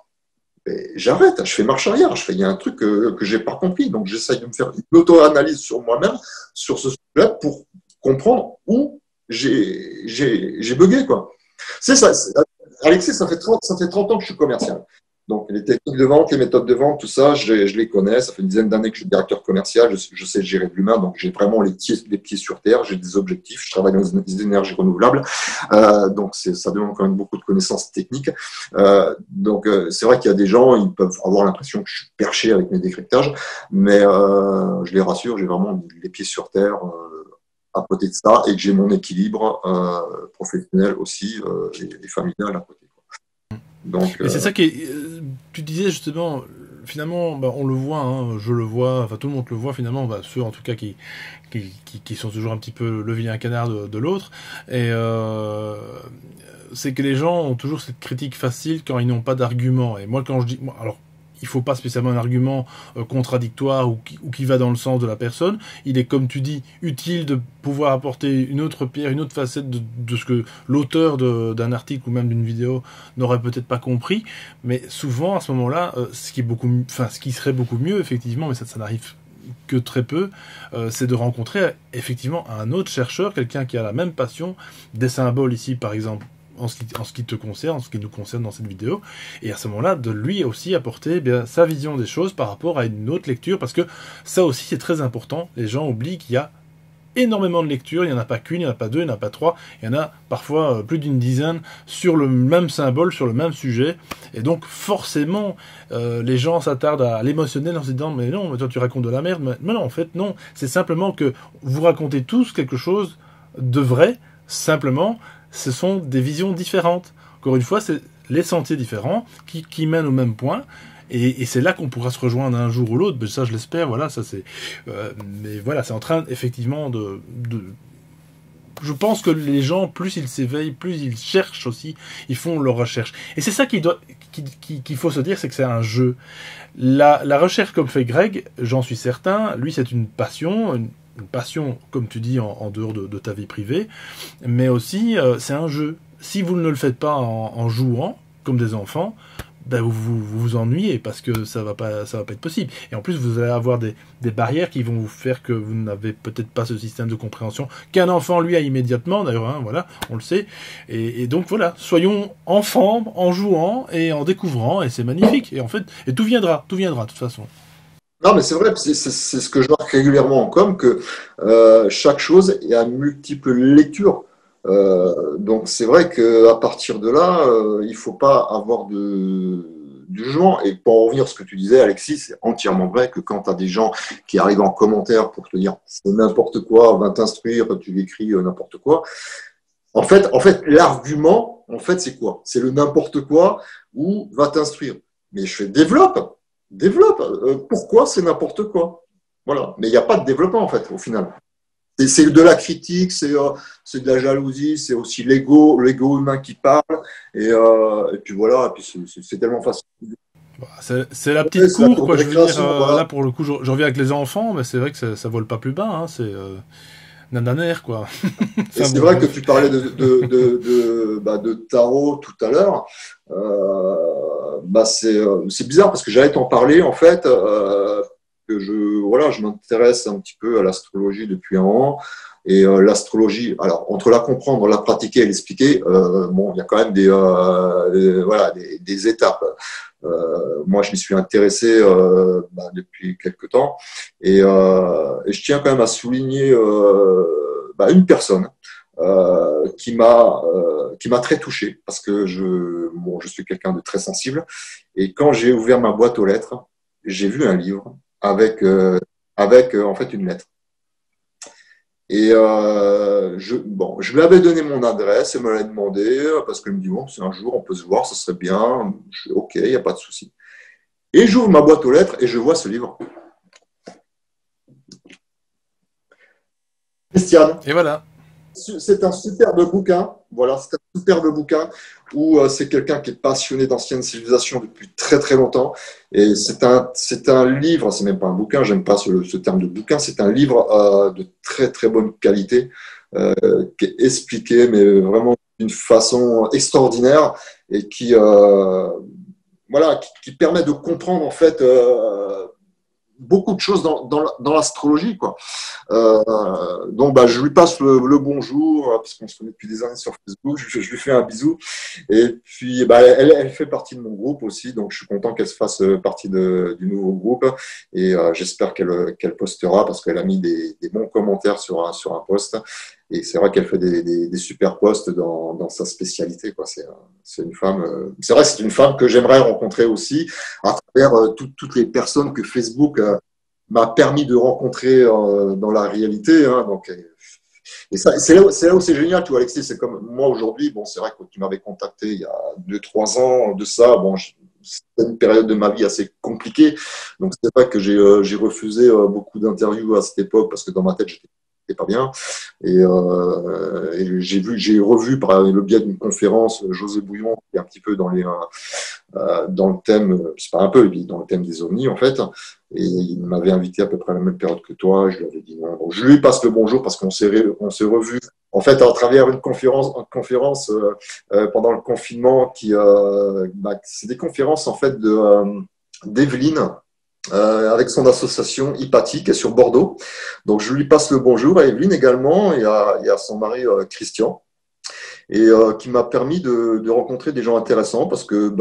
B: j'arrête, je fais marche arrière, il y a un truc que j'ai pas compris, donc j'essaye de me faire une auto-analyse sur moi-même, sur ce sujet-là, pour comprendre où j'ai bugué, quoi. C'est ça, Alexis, ça fait 30 ans que je suis commercial. Donc, les techniques de vente, les méthodes de vente, tout ça, je les connais. Ça fait une dizaine d'années que je suis directeur commercial. Je sais gérer de l'humain. Donc, j'ai vraiment les pieds sur terre. J'ai des objectifs. Je travaille dans les énergies renouvelables. Donc, ça demande quand même beaucoup de connaissances techniques. Donc, c'est vrai qu'il y a des gens, ils peuvent avoir l'impression que je suis perché avec mes décryptages. Mais je les rassure, j'ai vraiment les pieds sur terre à côté de ça et que j'ai mon équilibre professionnel aussi et familial à côté. Donc,
A: et c'est ça qui est. Tu disais justement, finalement, on le voit, hein, je le vois, enfin tout le monde le voit finalement, ceux en tout cas qui sont toujours un petit peu le vilain canard de l'autre. Et c'est que les gens ont toujours cette critique facile quand ils n'ont pas d'argument. Et moi, quand je dis. Alors, il faut pas spécialement un argument contradictoire ou qui va dans le sens de la personne. Il est, comme tu dis, utile de pouvoir apporter une autre pierre, une autre facette de ce que l'auteur d'un article ou même d'une vidéo n'aurait peut-être pas compris. Mais souvent, à ce moment-là, ce qui serait beaucoup mieux, effectivement, mais ça n'arrive que très peu, c'est de rencontrer effectivement un autre chercheur, quelqu'un qui a la même passion, des symboles ici, par exemple, en ce qui te concerne, en ce qui nous concerne dans cette vidéo, et à ce moment-là, de lui aussi apporter sa vision des choses par rapport à une autre lecture, parce que ça aussi c'est très important. Les gens oublient qu'il y a énormément de lectures, il n'y en a pas qu'une, il n'y en a pas deux, il n'y en a pas trois, il y en a parfois plus d'une dizaine sur le même symbole, sur le même sujet, et donc forcément les gens s'attardent à l'émotionnel en se disant mais non, mais toi tu racontes de la merde, mais non, en fait non, c'est simplement que vous racontez tous quelque chose de vrai, simplement ce sont des visions différentes. Encore une fois, c'est les sentiers différents qui mènent au même point. Et c'est là qu'on pourra se rejoindre un jour ou l'autre. Mais ça, je l'espère. Voilà, ça c'est. Mais voilà, c'est en train effectivement de. Je pense que les gens, plus ils s'éveillent, plus ils cherchent aussi, ils font leurs recherches. Et c'est ça qu'il faut se dire, c'est que c'est un jeu. La recherche, comme fait Greg, j'en suis certain. Lui, c'est une passion. Une passion, comme tu dis, en dehors de ta vie privée, mais aussi c'est un jeu. Si vous ne le faites pas en jouant, comme des enfants, vous ennuyez parce que ça va pas être possible. Et en plus, vous allez avoir des barrières qui vont vous faire que vous n'avez peut-être pas ce système de compréhension qu'un enfant, lui, a immédiatement, d'ailleurs, hein, voilà, on le sait. Et donc, voilà, soyons enfants en jouant et en découvrant, et c'est magnifique. Et en fait, tout viendra, de toute façon.
B: Non, mais c'est vrai, c'est ce que je marque régulièrement en com, que chaque chose est à multiples lectures. Donc c'est vrai qu'à partir de là, il faut pas avoir de jugement. Et pour en revenir à ce que tu disais, Alexis, c'est entièrement vrai que quand tu as des gens qui arrivent en commentaire pour te dire c'est n'importe quoi, va t'instruire, tu écris n'importe quoi. En fait, l'argument, en fait, c'est quoi? C'est le n'importe quoi ou va t'instruire. Mais je fais développe, développe. Pourquoi c'est n'importe quoi? Voilà. Mais il n'y a pas de développement, en fait, au final. C'est de la critique, c'est de la jalousie, c'est aussi l'ego humain qui parle. Et puis voilà, et puis c'est tellement facile.
A: Bah, c'est la
B: Ouais,
A: petite
B: c'est la
A: cour,
B: cour de
A: quoi. Je veux dire,
B: récréation, voilà.
A: là pour le coup, je reviens avec les enfants, mais c'est vrai que ça vole pas plus bas. Hein, c'est nananer, quoi.
B: Et
A: Enfin
B: c'est
A: bon,
B: vrai que
A: bref.
B: tu parlais de tarot tout à l'heure. C'est bizarre parce que j'allais t'en parler en fait. Que je m'intéresse un petit peu à l'astrologie depuis un an. Et l'astrologie, alors entre la comprendre, la pratiquer et l'expliquer, bon, il y a quand même des étapes. Moi, je m'y suis intéressé depuis quelques temps, et je tiens quand même à souligner une personne qui m'a très touché parce que je suis quelqu'un de très sensible. Et quand j'ai ouvert ma boîte aux lettres, j'ai vu un livre avec en fait une lettre. Et je lui avais donné mon adresse et me l'a demandé parce qu'elle me dit bon, si un jour on peut se voir, ça serait bien. Je dis ok, il n'y a pas de souci. Et j'ouvre ma boîte aux lettres et je vois ce livre. Christiane,
A: Et voilà.
B: c'est un superbe bouquin. Voilà, c'est un superbe bouquin où c'est quelqu'un qui est passionné d'anciennes civilisations depuis très très longtemps. Et c'est un livre, c'est même pas un bouquin, j'aime pas ce terme de bouquin, c'est un livre de très très bonne qualité qui est expliqué, mais vraiment d'une façon extraordinaire et qui permet de comprendre en fait beaucoup de choses dans l'astrologie, quoi. Donc, je lui passe le bonjour, puisqu'on se connaît depuis des années sur Facebook. Je lui fais un bisou. Et puis, elle fait partie de mon groupe aussi. Donc, je suis content qu'elle se fasse partie du nouveau groupe. Et j'espère qu'elle postera parce qu'elle a mis des bons commentaires sur un post. Et c'est vrai qu'elle fait des super posts dans sa spécialité, quoi. C'est une femme. C'est vrai que c'est une femme que j'aimerais rencontrer aussi à travers toutes les personnes que Facebook m'a permis de rencontrer dans la réalité. Hein, donc, et ça, c'est là où c'est génial, tu vois, Alexis. C'est comme moi aujourd'hui. Bon, c'est vrai que tu m'avais contacté il y a 2, 3 ans de ça. Bon, c'était une période de ma vie assez compliquée. Donc, c'est vrai que j'ai refusé beaucoup d'interviews à cette époque parce que dans ma tête, j'étais pas bien. Et j'ai revu par le biais d'une conférence José Bouillon, qui est un petit peu dans le thème, c'est pas un peu, dans le thème des ovnis en fait. Et il m'avait invité à peu près à la même période que toi. Je lui avais dit non. Donc, je lui passe le bonjour parce qu'on s'est revu en fait à travers une conférence pendant le confinement c'est des conférences en fait d'Evelyne. Avec son association Hypatie qui est sur Bordeaux. Donc je lui passe le bonjour à Evelyne également et à son mari Christian et qui m'a permis de rencontrer des gens intéressants parce que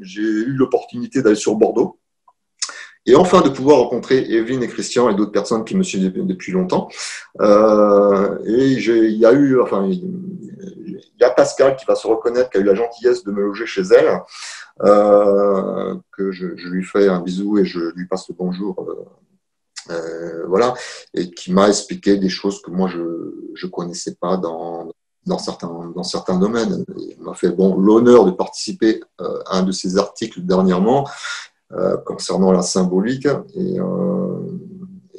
B: j'ai eu l'opportunité d'aller sur Bordeaux et enfin de pouvoir rencontrer Evelyne et Christian et d'autres personnes qui me suivent depuis longtemps. Il y a eu, enfin, il y a Pascal qui va se reconnaître, qui a eu la gentillesse de me loger chez elle, que je lui fais un bisou et je lui passe le bonjour. Voilà, et qui m'a expliqué des choses que moi je connaissais pas dans certains domaines. Il m'a fait l'honneur de participer à un de ses articles dernièrement concernant la symbolique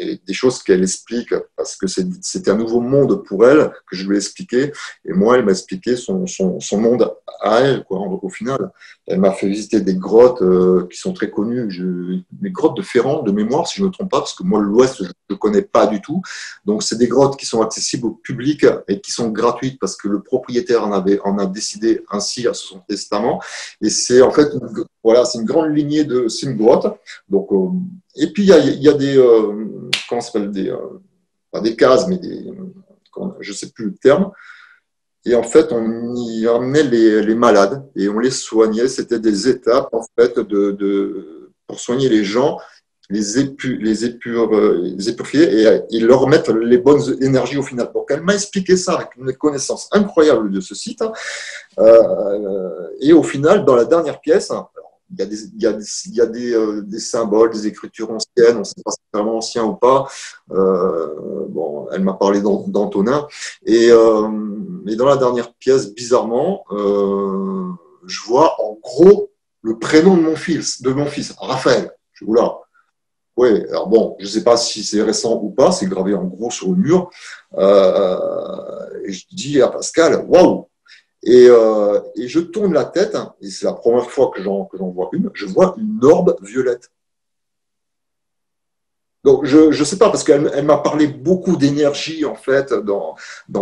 B: et des choses qu'elle explique parce que c'était un nouveau monde pour elle que je lui ai expliqué et moi elle m'a expliqué son monde à elle quoi au final. Elle m'a fait visiter des grottes qui sont très connues, les grottes de Ferrand de mémoire si je ne me trompe pas parce que moi l'Ouest je ne connais pas du tout, donc c'est des grottes qui sont accessibles au public et qui sont gratuites parce que le propriétaire en a décidé ainsi à son testament et c'est en fait voilà, c'est une grande lignée c'est une grotte. Donc, et puis il y a des, comment ça s'appelle, pas des cases, mais je sais plus le terme. Et en fait, on y emmenait les malades et on les soignait. C'était des étapes en fait pour soigner les gens les épurifier et leur mettre les bonnes énergies au final. Donc, elle m'a expliqué ça avec une connaissance incroyable de ce site. Et au final, dans la dernière pièce, il y a des symboles, des écritures anciennes, on ne sait pas si c'est vraiment ancien ou pas. Bon, elle m'a parlé d'Antonin. Et dans la dernière pièce, bizarrement, je vois en gros le prénom de mon fils, Raphaël. Je dis, oula. Oui, alors bon, je ne sais pas si c'est récent ou pas, c'est gravé en gros sur le mur. Et je dis à Pascal, waouh! Et je tourne la tête, et c'est la première fois que j'en vois une, je vois une orbe violette. Donc, je ne sais pas, parce qu'elle m'a parlé beaucoup d'énergie, en fait, dans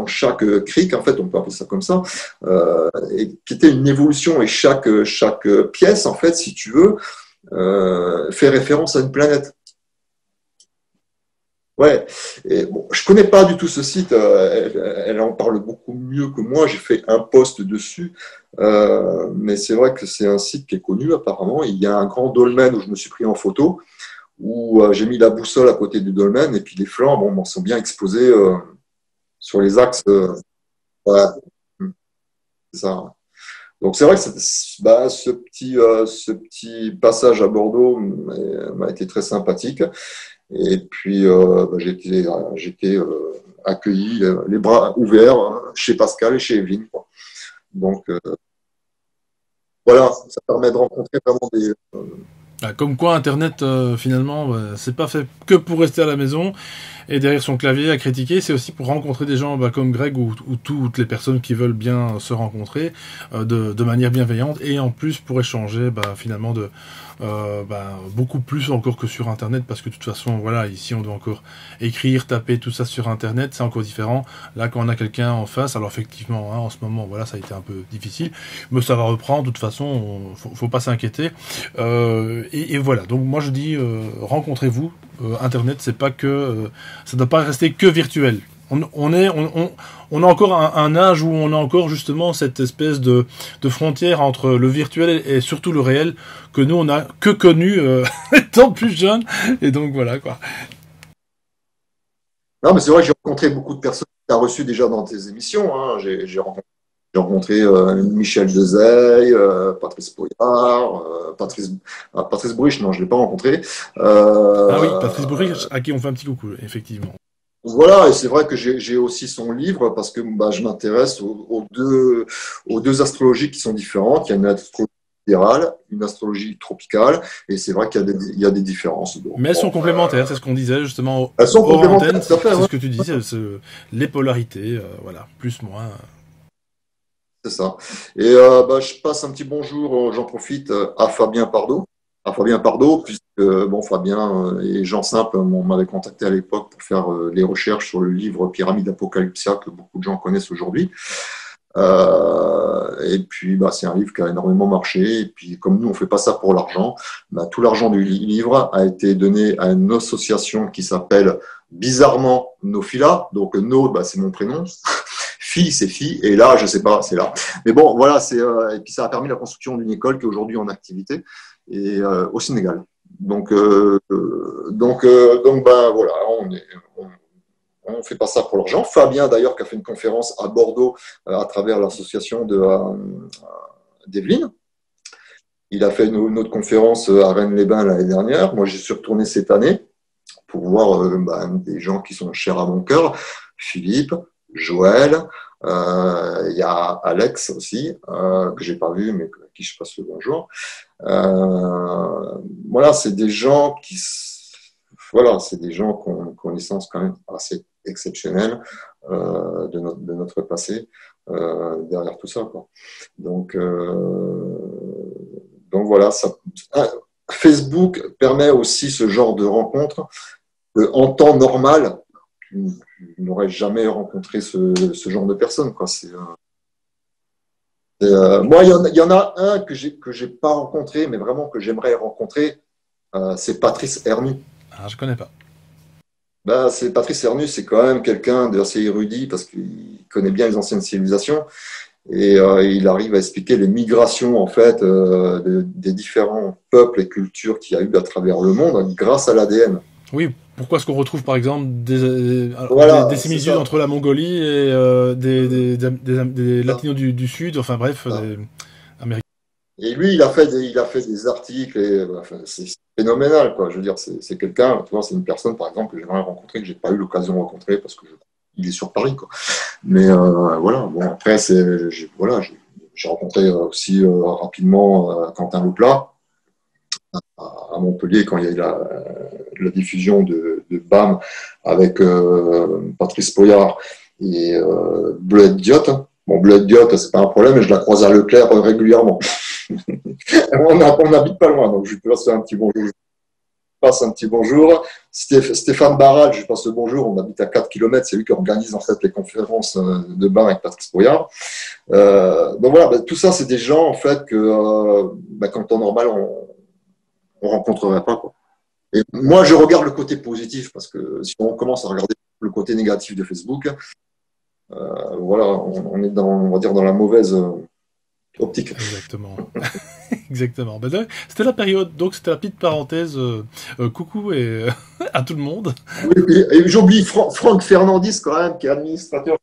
B: chaque cric, en fait, on peut appeler ça comme ça, et qui était une évolution, et chaque pièce, en fait, si tu veux, fait référence à une planète. Ouais, et bon, je connais pas du tout ce site. Elle en parle beaucoup mieux que moi. J'ai fait un post dessus, mais c'est vrai que c'est un site qui est connu apparemment. Il y a un grand dolmen où je me suis pris en photo, où j'ai mis la boussole à côté du dolmen et puis les flancs, bon, sont bien exposés sur les axes. Ouais, c'est ça. Donc c'est vrai que ce petit passage à Bordeaux m'a été très sympathique. Et puis, j'étais accueilli les bras ouverts chez Pascal et chez Evelyne, quoi. Donc, voilà, ça permet de rencontrer vraiment des.
A: Ah, comme quoi, Internet, finalement, c'est pas fait que pour rester à la maison et derrière son clavier à critiquer, c'est aussi pour rencontrer des gens comme Greg ou toutes les personnes qui veulent bien se rencontrer de manière bienveillante et en plus pour échanger finalement beaucoup plus encore que sur Internet parce que de toute façon, voilà, ici on doit encore écrire, taper tout ça sur Internet, c'est encore différent. Là, quand on a quelqu'un en face, alors effectivement, hein, en ce moment, voilà, ça a été un peu difficile, mais ça va reprendre. De toute façon, faut pas s'inquiéter. Et voilà. Donc moi je dis, rencontrez-vous. Internet, c'est pas que, ça doit pas rester que virtuel. On a encore un âge où on a encore justement cette espèce de frontière entre le virtuel et surtout le réel que nous on a que connu étant plus jeune. Et donc voilà quoi.
B: Non, mais c'est vrai que j'ai rencontré beaucoup de personnes que tu as reçues déjà dans tes émissions, hein. J'ai rencontré Michel Dezeille, Patrice Poyard, Patrice Brich, non, je ne l'ai pas rencontré.
A: Ah oui, Patrice Bourrier, à qui on fait un petit coucou, effectivement.
B: Voilà, et c'est vrai que j'ai aussi son livre parce que je m'intéresse aux deux astrologies qui sont différentes. Il y a une astrologie sidérale, une astrologie tropicale, et c'est vrai qu'il y a des différences. Donc,
A: Mais elles sont
B: bon,
A: complémentaires, c'est ce qu'on disait justement
B: elles sont
A: hors
B: complémentaires,
A: antenne,
B: tout à fait,
A: c'est
B: ouais.
A: ce que tu disais, les polarités, voilà, plus, moins.
B: C'est ça. Et je passe un petit bonjour, j'en profite, à Fabien Pardo. À Fabien Pardo, puisque bon, Fabien et Jean Simple m'avaient contacté à l'époque pour faire les recherches sur le livre Pyramide Apocalypsia que beaucoup de gens connaissent aujourd'hui. Et puis, c'est un livre qui a énormément marché. Et puis, comme nous, on fait pas ça pour l'argent, tout l'argent du livre a été donné à une association qui s'appelle bizarrement Nofila. Donc, No, c'est mon prénom. Fille, c'est fille. Et là, je sais pas, c'est là. Mais bon, voilà, et puis ça a permis la construction d'une école qui est aujourd'hui en activité et au Sénégal. Voilà, on fait pas ça pour l'argent. Fabien, d'ailleurs, qui a fait une conférence à Bordeaux à travers l'association d'Evelyne. Il a fait une autre conférence à Rennes-les-Bains l'année dernière. Moi, j'y suis retourné cette année pour voir des gens qui sont chers à mon cœur. Philippe, Joël, il y a Alex aussi, que j'ai pas vu, mais à qui je passe le bonjour. Voilà, c'est des gens c'est des gens qui ont une connaissance quand même assez exceptionnelle de notre passé derrière tout ça, quoi. Donc voilà, Facebook permet aussi ce genre de rencontre. En temps normal, tu n'aurais jamais rencontré ce genre de personnes, quoi. Moi, il y en a un que j'ai pas rencontré, mais vraiment que j'aimerais rencontrer, c'est Patrice Hernu.
A: Ah, je connais pas.
B: Patrice Hernu, c'est quand même quelqu'un d'assez érudit parce qu'il connaît bien les anciennes civilisations. Et il arrive à expliquer les migrations en fait des différents peuples et cultures qu'il y a eu à travers le monde grâce à l'ADN.
A: Oui, pourquoi est-ce qu'on retrouve par exemple des
B: Voilà, c'est
A: similitudes
B: ça.
A: entre la Mongolie et des latinos du Sud, enfin bref,
B: Ah.
A: des Américains.
B: Et lui, il a fait des articles et enfin, c'est phénoménal, quoi. Je veux dire, c'est quelqu'un, tu vois, c'est une personne, par exemple, que j'aimerais rencontrer, que j'ai pas eu l'occasion de rencontrer parce que il est sur Paris, quoi. Mais voilà, bon, après, voilà, j'ai rencontré aussi rapidement Quentin Louplat à Montpellier quand il y a eu la diffusion de BAM avec Patrice Poyard et Bleuette Diotte. Bon, Bleuette Diotte, c'est pas un problème, mais je la croise à Leclerc régulièrement. On n'habite pas loin, donc je lui passe un petit bonjour. Je passe un petit bonjour. Stéphane Barral, je lui passe le bonjour. On habite à 4 km, c'est lui qui organise en fait les conférences de bain avec Patrice Brouillard. Donc voilà, tout ça, c'est des gens en fait que qu'en temps normal, on rencontrerait pas, quoi. Et moi, je regarde le côté positif parce que si on commence à regarder le côté négatif de Facebook, voilà, on est on va dire dans la mauvaise optique.
A: Exactement. Exactement. Ben, c'était la période, donc c'était la petite parenthèse. Coucou et à tout le monde.
B: Oui, et j'oublie Franck Fernandis quand même, qui est administrateur.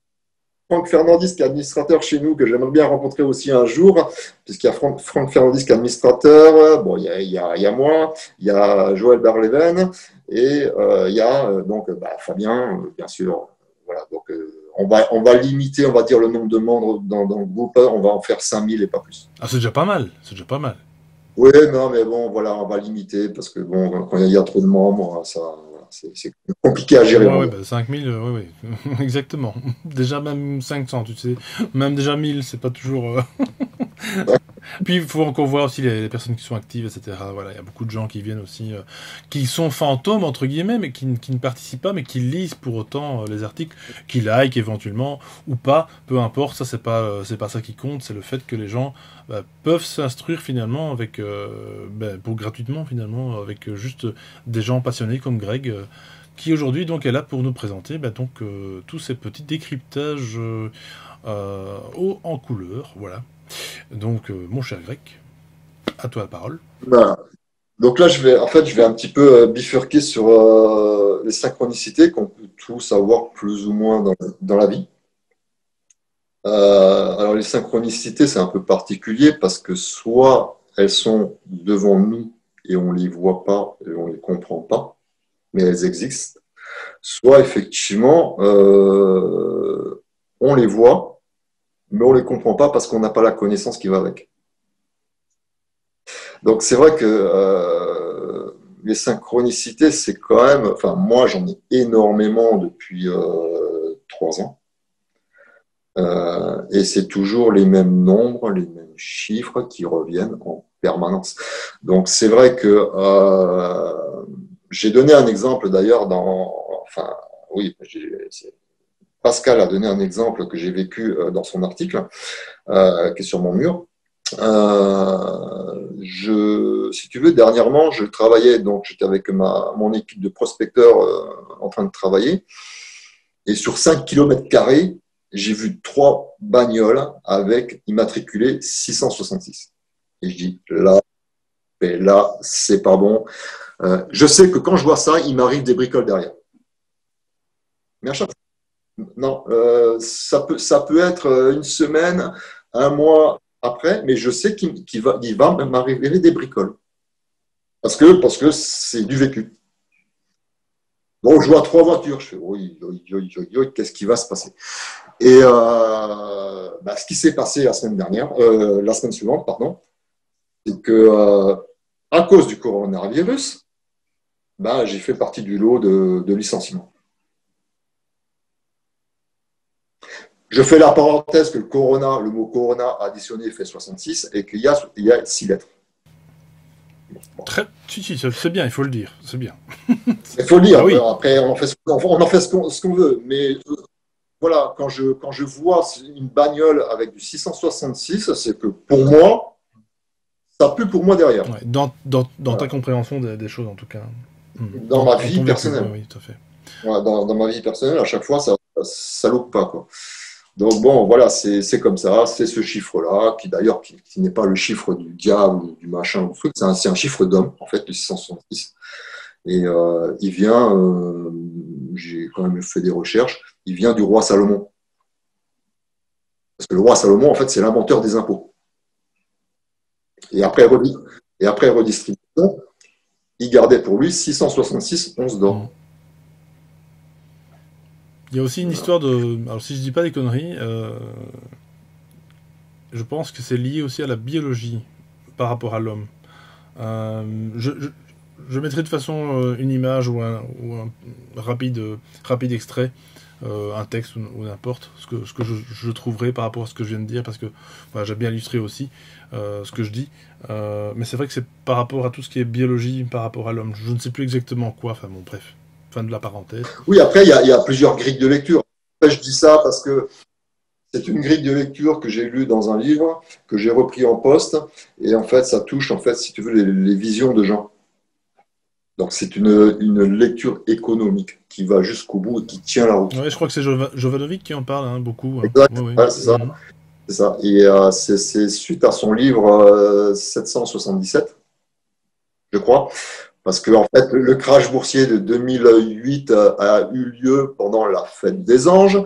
B: Franck Fernandis, qui est administrateur chez nous, que j'aimerais bien rencontrer aussi un jour, puisqu'il y a Franck Fernandis qui est administrateur. Bon, il y a moi, il y a Joël Barleven et il y a donc Fabien, bien sûr. Voilà, donc on va limiter, on va dire, le nombre de membres dans le groupe. On va en faire 5000 et pas plus.
A: Ah, c'est déjà pas mal. C'est déjà pas mal.
B: Oui, non, mais bon, voilà, on va limiter parce que bon, quand il y a trop de membres, ça, voilà, c'est compliqué à gérer,
A: Ouais,
B: on
A: ouais,
B: va dire.
A: bah 5000, ouais, ouais. Exactement. Déjà même 500, tu sais. Même déjà 1000, c'est pas toujours. Puis il faut encore voir aussi les personnes qui sont actives, etc. Voilà, il y a beaucoup de gens qui viennent aussi, qui sont fantômes, entre guillemets, mais qui ne participent pas, mais qui lisent pour autant les articles, qui like éventuellement, ou pas, peu importe, ça c'est pas ça qui compte, c'est le fait que les gens peuvent s'instruire finalement avec, pour gratuitement finalement, avec juste des gens passionnés comme Greg, qui aujourd'hui donc est là pour nous présenter tous ces petits décryptages haut en couleur, voilà. Donc, mon cher Greg, à toi la parole.
B: Voilà. Donc là, je vais un petit peu bifurquer sur les synchronicités qu'on peut tous avoir plus ou moins dans la vie. Alors les synchronicités, c'est un peu particulier parce que soit elles sont devant nous et on les voit pas et on les comprend pas, mais elles existent. Soit effectivement, on les voit, mais on les comprend pas parce qu'on n'a pas la connaissance qui va avec. Donc c'est vrai que les synchronicités, c'est quand même, enfin moi j'en ai énormément depuis 3 ans. Et c'est toujours les mêmes nombres, les mêmes chiffres qui reviennent en permanence. Donc c'est vrai que j'ai donné un exemple d'ailleurs enfin oui, Pascal a donné un exemple que j'ai vécu dans son article qui est sur mon mur. Si tu veux, dernièrement, je travaillais, donc j'étais avec mon équipe de prospecteurs en train de travailler, et sur 5 km², j'ai vu 3 bagnoles avec immatriculé 666. Et je dis, là, c'est pas bon. Je sais que quand je vois ça, il m'arrive des bricoles derrière. Mais à chaque fois, non, ça peut être une semaine, un mois après, mais je sais qu'il va m'arriver des bricoles. Parce que c'est du vécu. Bon, je vois 3 voitures, je fais oui, qu'est-ce qui va se passer? Et ce qui s'est passé la semaine suivante, pardon, c'est que à cause du coronavirus, j'ai fait partie du lot de licenciements. Je fais la parenthèse que le mot corona additionné fait 66 et qu'il y a 6 lettres. Bon.
A: Si, c'est bien, il faut le dire, c'est bien.
B: Il faut le dire.
A: Ah oui.
B: Après, on en fait ce qu'on veut. Mais voilà, quand je vois une bagnole avec du 666, c'est que pour moi, ça pue pour moi derrière.
A: Ouais, dans ta compréhension des choses, en tout cas.
B: Dans ma vie personnelle.
A: Oui, tout à fait.
B: Voilà, dans ma vie personnelle, à chaque fois, ça loupe pas, quoi. Donc bon, voilà, c'est comme ça, c'est ce chiffre-là, qui d'ailleurs qui n'est pas le chiffre du diable ou du machin ou du truc, c'est un chiffre d'homme, en fait, le 666. Et il vient, j'ai quand même fait des recherches, il vient du roi Salomon. Parce que le roi Salomon, en fait, c'est l'inventeur des impôts. Et après, redistribution, il gardait pour lui 666 onces d'or.
A: Il y a aussi une histoire de... Alors si je dis pas des conneries, je pense que c'est lié aussi à la biologie par rapport à l'homme. Je mettrai de façon une image ou un rapide extrait, un texte ou n'importe, ce que je trouverai par rapport à ce que je viens de dire, parce que voilà, j'ai bien illustré aussi ce que je dis. Mais c'est vrai que c'est par rapport à tout ce qui est biologie, par rapport à l'homme. Je ne sais plus exactement quoi, enfin bon, bref, fin de la parenthèse.
B: Oui, après, il y a plusieurs grilles de lecture. Après, je dis ça parce que c'est une grille de lecture que j'ai lue dans un livre, que j'ai repris en poste, et en fait, ça touche, en fait, si tu veux, les visions de gens. Donc, c'est une lecture économique qui va jusqu'au bout et qui tient la route.
A: Ouais, je crois que c'est Jovanovic qui en parle hein, beaucoup. Hein.
B: Exact, ouais, c'est ça. C'est ça. Et c'est suite à son livre 777, je crois, parce que en fait, le crash boursier de 2008 a eu lieu pendant la fête des anges.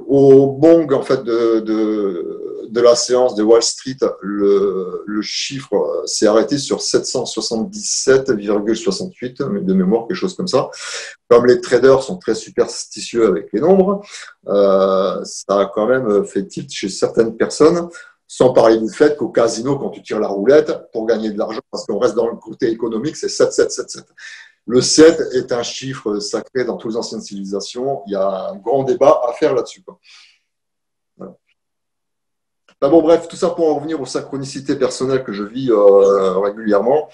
B: Au bong en fait de la séance de Wall Street, le chiffre s'est arrêté sur 777,68 de mémoire, quelque chose comme ça. Comme les traders sont très superstitieux avec les nombres, ça a quand même fait tilt chez certaines personnes, sans parler du fait qu'au casino, quand tu tires la roulette, pour gagner de l'argent, parce qu'on reste dans le côté économique, c'est 7777. Le 7 est un chiffre sacré dans toutes les anciennes civilisations. Il y a un grand débat à faire là-dessus. Voilà. Ben bon, bref, tout ça pour en revenir aux synchronicités personnelles que je vis régulièrement.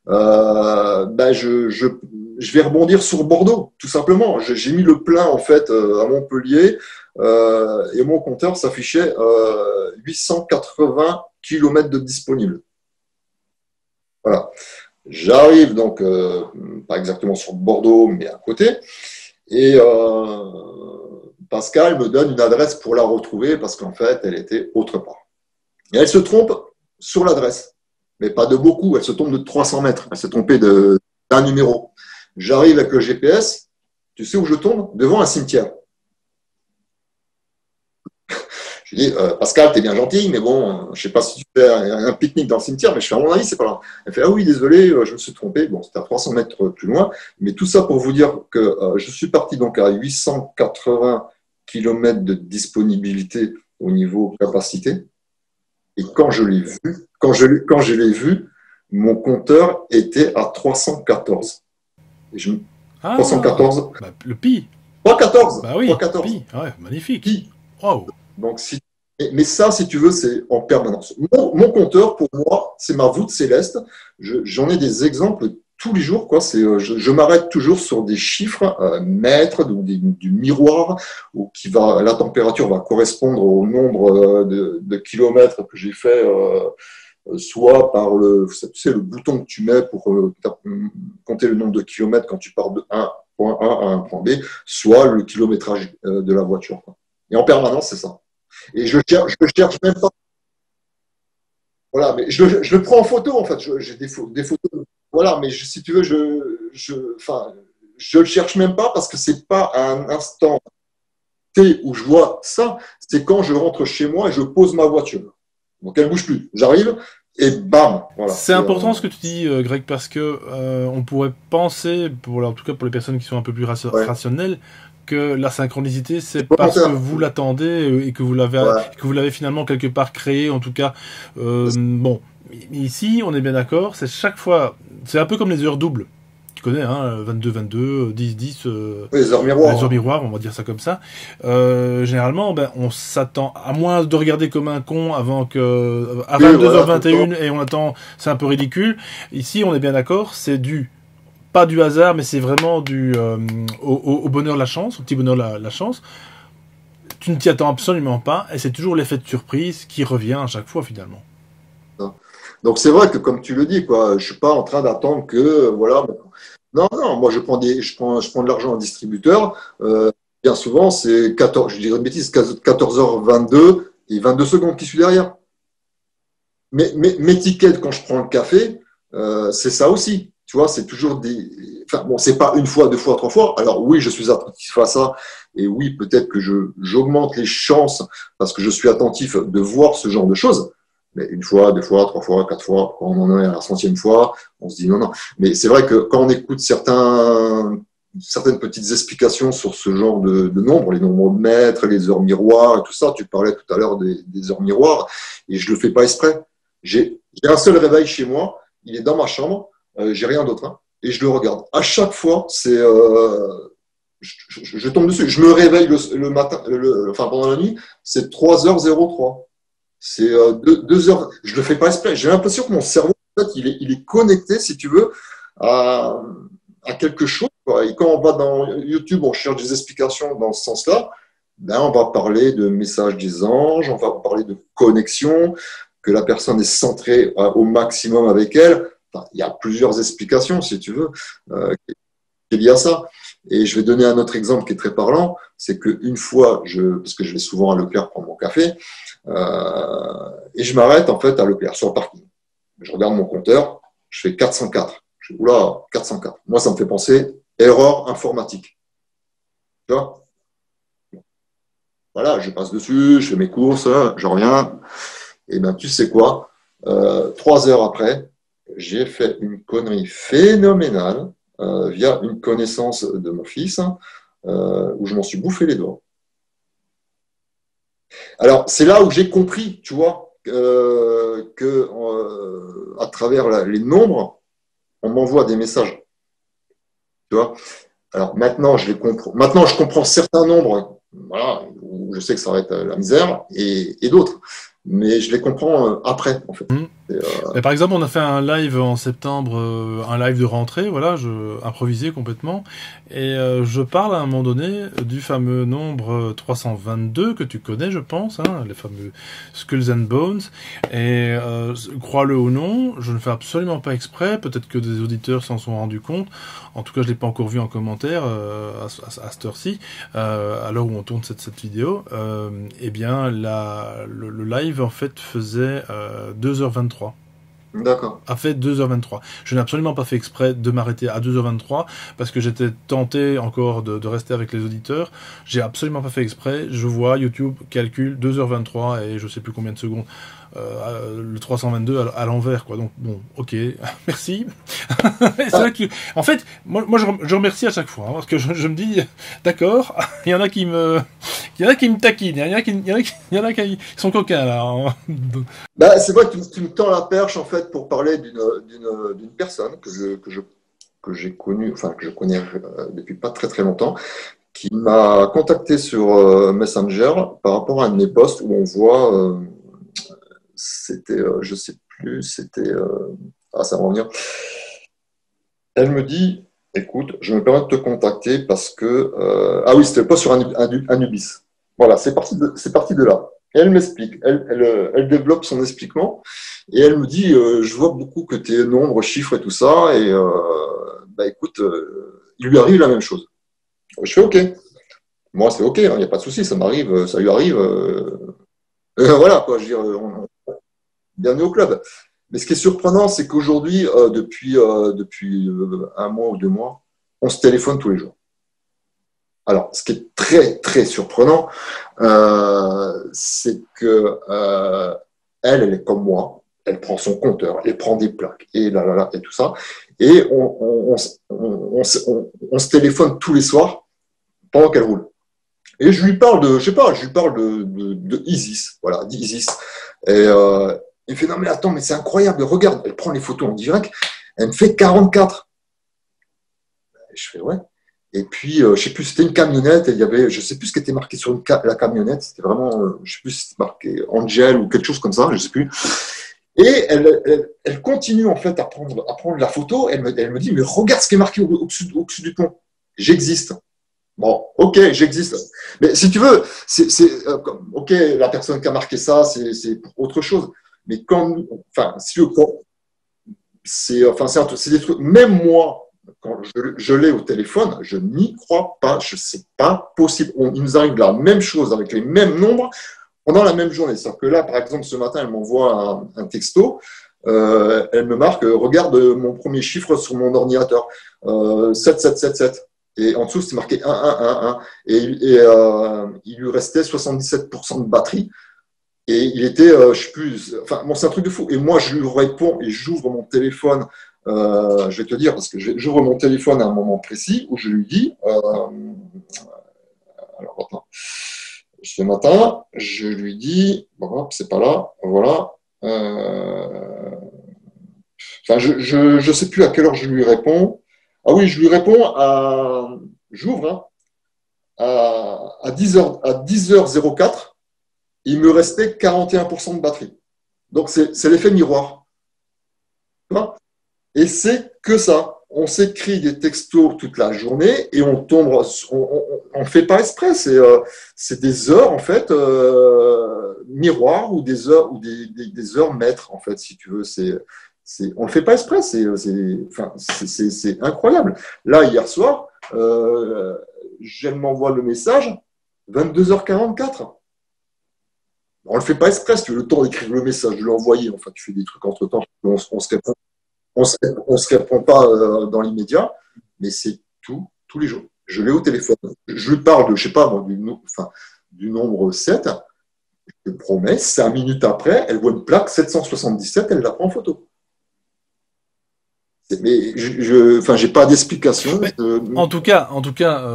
B: Je vais rebondir sur Bordeaux, tout simplement. J'ai mis le plein en fait à Montpellier et mon compteur s'affichait 880 km de disponible. Voilà. J'arrive donc pas exactement sur Bordeaux, mais à côté, et Pascal me donne une adresse pour la retrouver parce qu'en fait, elle était autre part. Et elle se trompe sur l'adresse, mais pas de beaucoup, elle se trompe de 300 mètres, elle s'est trompée d'un numéro. J'arrive avec le GPS, tu sais où je tombe? Devant un cimetière. Je lui dis, Pascal, t'es bien gentil, mais bon, je sais pas si tu fais un pique-nique dans le cimetière, mais je fais, à mon avis, c'est pas là. Elle fait, ah oui, désolé, je me suis trompé. Bon, c'était à 300 mètres plus loin. Mais tout ça pour vous dire que je suis parti donc à 880 km de disponibilité au niveau capacité. Et quand je l'ai vu, quand je l'ai vu, mon compteur était à 314. Et 314.
A: Bah, le pi.
B: 314.
A: Bah oui,
B: 314.
A: pi. Ouais, magnifique.
B: Pi.
A: Wow.
B: Donc, mais ça, si tu veux, c'est en permanence. Mon compteur, pour moi, c'est ma voûte céleste. J'en ai des exemples tous les jours. Quoi. Je m'arrête toujours sur des chiffres mètres, du miroir, où la température va correspondre au nombre de kilomètres que j'ai fait, soit par tu sais, le bouton que tu mets pour compter le nombre de kilomètres quand tu pars de 1.1 à un point B, soit le kilométrage de la voiture. Quoi. Et en permanence, c'est ça. Et je cherche même pas. Voilà, mais je le prends en photo, en fait. J'ai des photos. Voilà, mais si tu veux, je le cherche même pas parce que c'est pas un instant T où je vois ça. C'est quand je rentre chez moi et je pose ma voiture. Donc elle bouge plus. J'arrive et bam. Voilà.
A: C'est important ce que tu dis, Greg, parce que on pourrait penser, en tout cas pour les personnes qui sont un peu plus rationnelles, que la synchronicité, c'est parce que vous l'attendez et que vous l'avez finalement quelque part créé, en tout cas. Bon, ici, on est bien d'accord, c'est chaque fois, c'est un peu comme les heures doubles. Tu connais, hein, 22-22, 10-10.
B: Les heures miroirs.
A: Les heures miroirs, on va dire ça comme ça. Généralement, on s'attend, à moins de regarder comme un con à 22h21 et on attend, c'est un peu ridicule. Ici, on est bien d'accord, c'est pas du hasard, mais c'est vraiment au bonheur la chance, au petit bonheur la chance. Tu ne t'y attends absolument pas, et c'est toujours l'effet de surprise qui revient à chaque fois finalement.
B: Donc c'est vrai que comme tu le dis, quoi, je suis pas en train d'attendre que voilà. Non, moi je prends de l'argent en distributeur. bien souvent, c'est 14, je dirais une bêtise, 14h22 et 22 secondes qui suit derrière. Mais mes tickets, quand je prends le café, c'est ça aussi. Tu vois, c'est toujours des. Enfin, bon, c'est pas une fois, deux fois, trois fois. Alors, oui, je suis attentif à ça. Et oui, peut-être que j'augmente les chances parce que je suis attentif de voir ce genre de choses. Mais une fois, deux fois, trois fois, quatre fois, quand on en est à la centième fois, on se dit non, non. Mais c'est vrai que quand on écoute certaines petites explications sur ce genre de nombres, les nombres de mètres, les heures miroirs et tout ça, tu parlais tout à l'heure des heures miroirs, et je le fais pas exprès. J'ai un seul réveil chez moi, il est dans ma chambre, j'ai rien d'autre, hein, et je le regarde. À chaque fois, je tombe dessus. Je me réveille le matin, enfin pendant la nuit, c'est 3h03. C'est 2 heures. Je le fais pas exprès. J'ai l'impression que mon cerveau, en fait, il est connecté, si tu veux, à, à quelque chose, quoi. Et quand on va dans YouTube, on cherche des explications dans ce sens-là, ben, on va parler de message des anges, on va parler de connexion, que la personne est centrée au maximum avec elle. Enfin, il y a plusieurs explications, si tu veux, qui est liées à ça. Et je vais donner un autre exemple qui est très parlant, c'est qu'une fois, parce que je vais souvent à Leclerc prendre mon café, et je m'arrête en fait à Leclerc, sur le parking. Je regarde mon compteur, je fais 404. Je fais, oula, 404. Moi, ça me fait penser erreur informatique. Tu vois? Voilà, je passe dessus, je fais mes courses, je reviens. Et bien, tu sais quoi? 3 heures après, j'ai fait une connerie phénoménale via une connaissance de mon fils où je m'en suis bouffé les doigts. Alors, c'est là où j'ai compris, tu vois, à travers les nombres, on m'envoie des messages. Tu vois? Alors maintenant, je les comprends. Maintenant, je comprends certains nombres, voilà, où je sais que ça va être la misère, et d'autres. Mais je les comprends après, en fait.
A: Mmh.
B: Et,
A: Mais par exemple, on a fait un live en septembre, un live de rentrée, voilà, improvisé complètement, et je parle à un moment donné du fameux nombre 322 que tu connais, je pense, hein, les fameux Skulls and Bones, et crois-le ou non, je ne fais absolument pas exprès, peut-être que des auditeurs s'en sont rendus compte, en tout cas je l'ai pas encore vu en commentaire à cette heure-ci, à l'heure où on tourne cette vidéo, eh bien le live en fait faisait 2h23.
B: d'accord.
A: A fait 2h23. Je n'ai absolument pas fait exprès de m'arrêter à 2h23 parce que j'étais tenté encore de rester avec les auditeurs. J'ai absolument pas fait exprès. Je vois YouTube calcule 2h23 et je sais plus combien de secondes. Le 322 à l'envers, quoi. Donc, bon, ok, merci. C'est vrai que, en fait, moi je remercie à chaque fois, hein, parce que je me dis, d'accord, il y en a qui me taquinent, il y en a qui sont coquins, là. Hein.
B: Bah, c'est vrai que tu me tends la perche, en fait, pour parler d'une personne que j'ai connue, enfin, que je connais depuis pas très très longtemps, qui m'a contacté sur Messenger par rapport à un de mes posts où on voit, je sais plus, ça va revenir. Elle me dit, écoute, je me permets de te contacter parce que, ah oui, c'était pas sur Anubis. Voilà, c'est parti de là. Et elle m'explique, elle développe son expliquement et elle me dit, je vois beaucoup que tes nombres, chiffres et tout ça, et bah écoute, il lui arrive la même chose. Je fais OK. Moi, c'est OK, il n'y a pas de souci, ça m'arrive, ça lui arrive. Voilà, quoi, je veux dire, bienvenue au club. Mais ce qui est surprenant, c'est qu'aujourd'hui, depuis un mois ou 2 mois, on se téléphone tous les jours. Alors, ce qui est très, très surprenant, c'est que elle est comme moi. Elle prend son compteur, elle prend des plaques, et là, là, là, et tout ça. Et on se téléphone tous les soirs pendant qu'elle roule. Et je lui parle je sais pas, je lui parle de Isis, voilà, d'Isis. Et il fait, non mais attends, mais c'est incroyable, regarde, elle prend les photos en direct, elle me fait 44. Et je fais, ouais. Et puis, je sais plus, c'était une camionnette, et il y avait, je sais plus ce qui était marqué sur la camionnette, c'était vraiment, je sais plus si c'était marqué Angel ou quelque chose comme ça, je sais plus. Et elle continue en fait à prendre la photo, elle me dit, mais regarde ce qui est marqué au-dessus du pont. J'existe. Bon, ok, j'existe. Mais si tu veux, ok, la personne qui a marqué ça, c'est pour autre chose. Mais enfin, si c'est des trucs, même moi, quand je l'ai au téléphone, je n'y crois pas, c'est pas possible. Il nous arrive la même chose avec les mêmes nombres pendant la même journée. C'est-à-dire que là, par exemple, ce matin, elle m'envoie un texto, elle me marque, regarde mon premier chiffre sur mon ordinateur, 7777. Et en dessous, c'est marqué 1111. Il lui restait 77% de batterie. Et il était, je sais plus, enfin, bon, c'est un truc de fou. Et moi, je lui réponds et j'ouvre mon téléphone. Je vais te dire, parce que j'ouvre mon téléphone à un moment précis où je lui dis, alors attends, ce matin, je lui dis, bon, c'est pas là, voilà. Enfin, je sais plus à quelle heure je lui réponds. Ah oui, je lui réponds j'ouvre, hein, à 10h04, il me restait 41% de batterie. Donc, c'est l'effet miroir. Et c'est que ça. On s'écrit des textos toute la journée et on tombe, on fait pas exprès. C'est des heures, en fait, miroir ou des heures, ou des heures maîtres, en fait, si tu veux. On le fait pas exprès. C'est incroyable. Là, hier soir, elle m'envoie le message, 22h44. On le fait pas exprès, si tu veux, le temps d'écrire le message, de l'envoyer. Enfin, tu fais des trucs entre temps, on se répond pas dans l'immédiat, mais c'est tous les jours. Je l'ai au téléphone. Je lui parle de, je sais pas, du nombre 7. Je te promets, 5 minutes après, elle voit une plaque 777, elle la prend en photo. Mais j'ai pas d'explication.
A: En tout cas,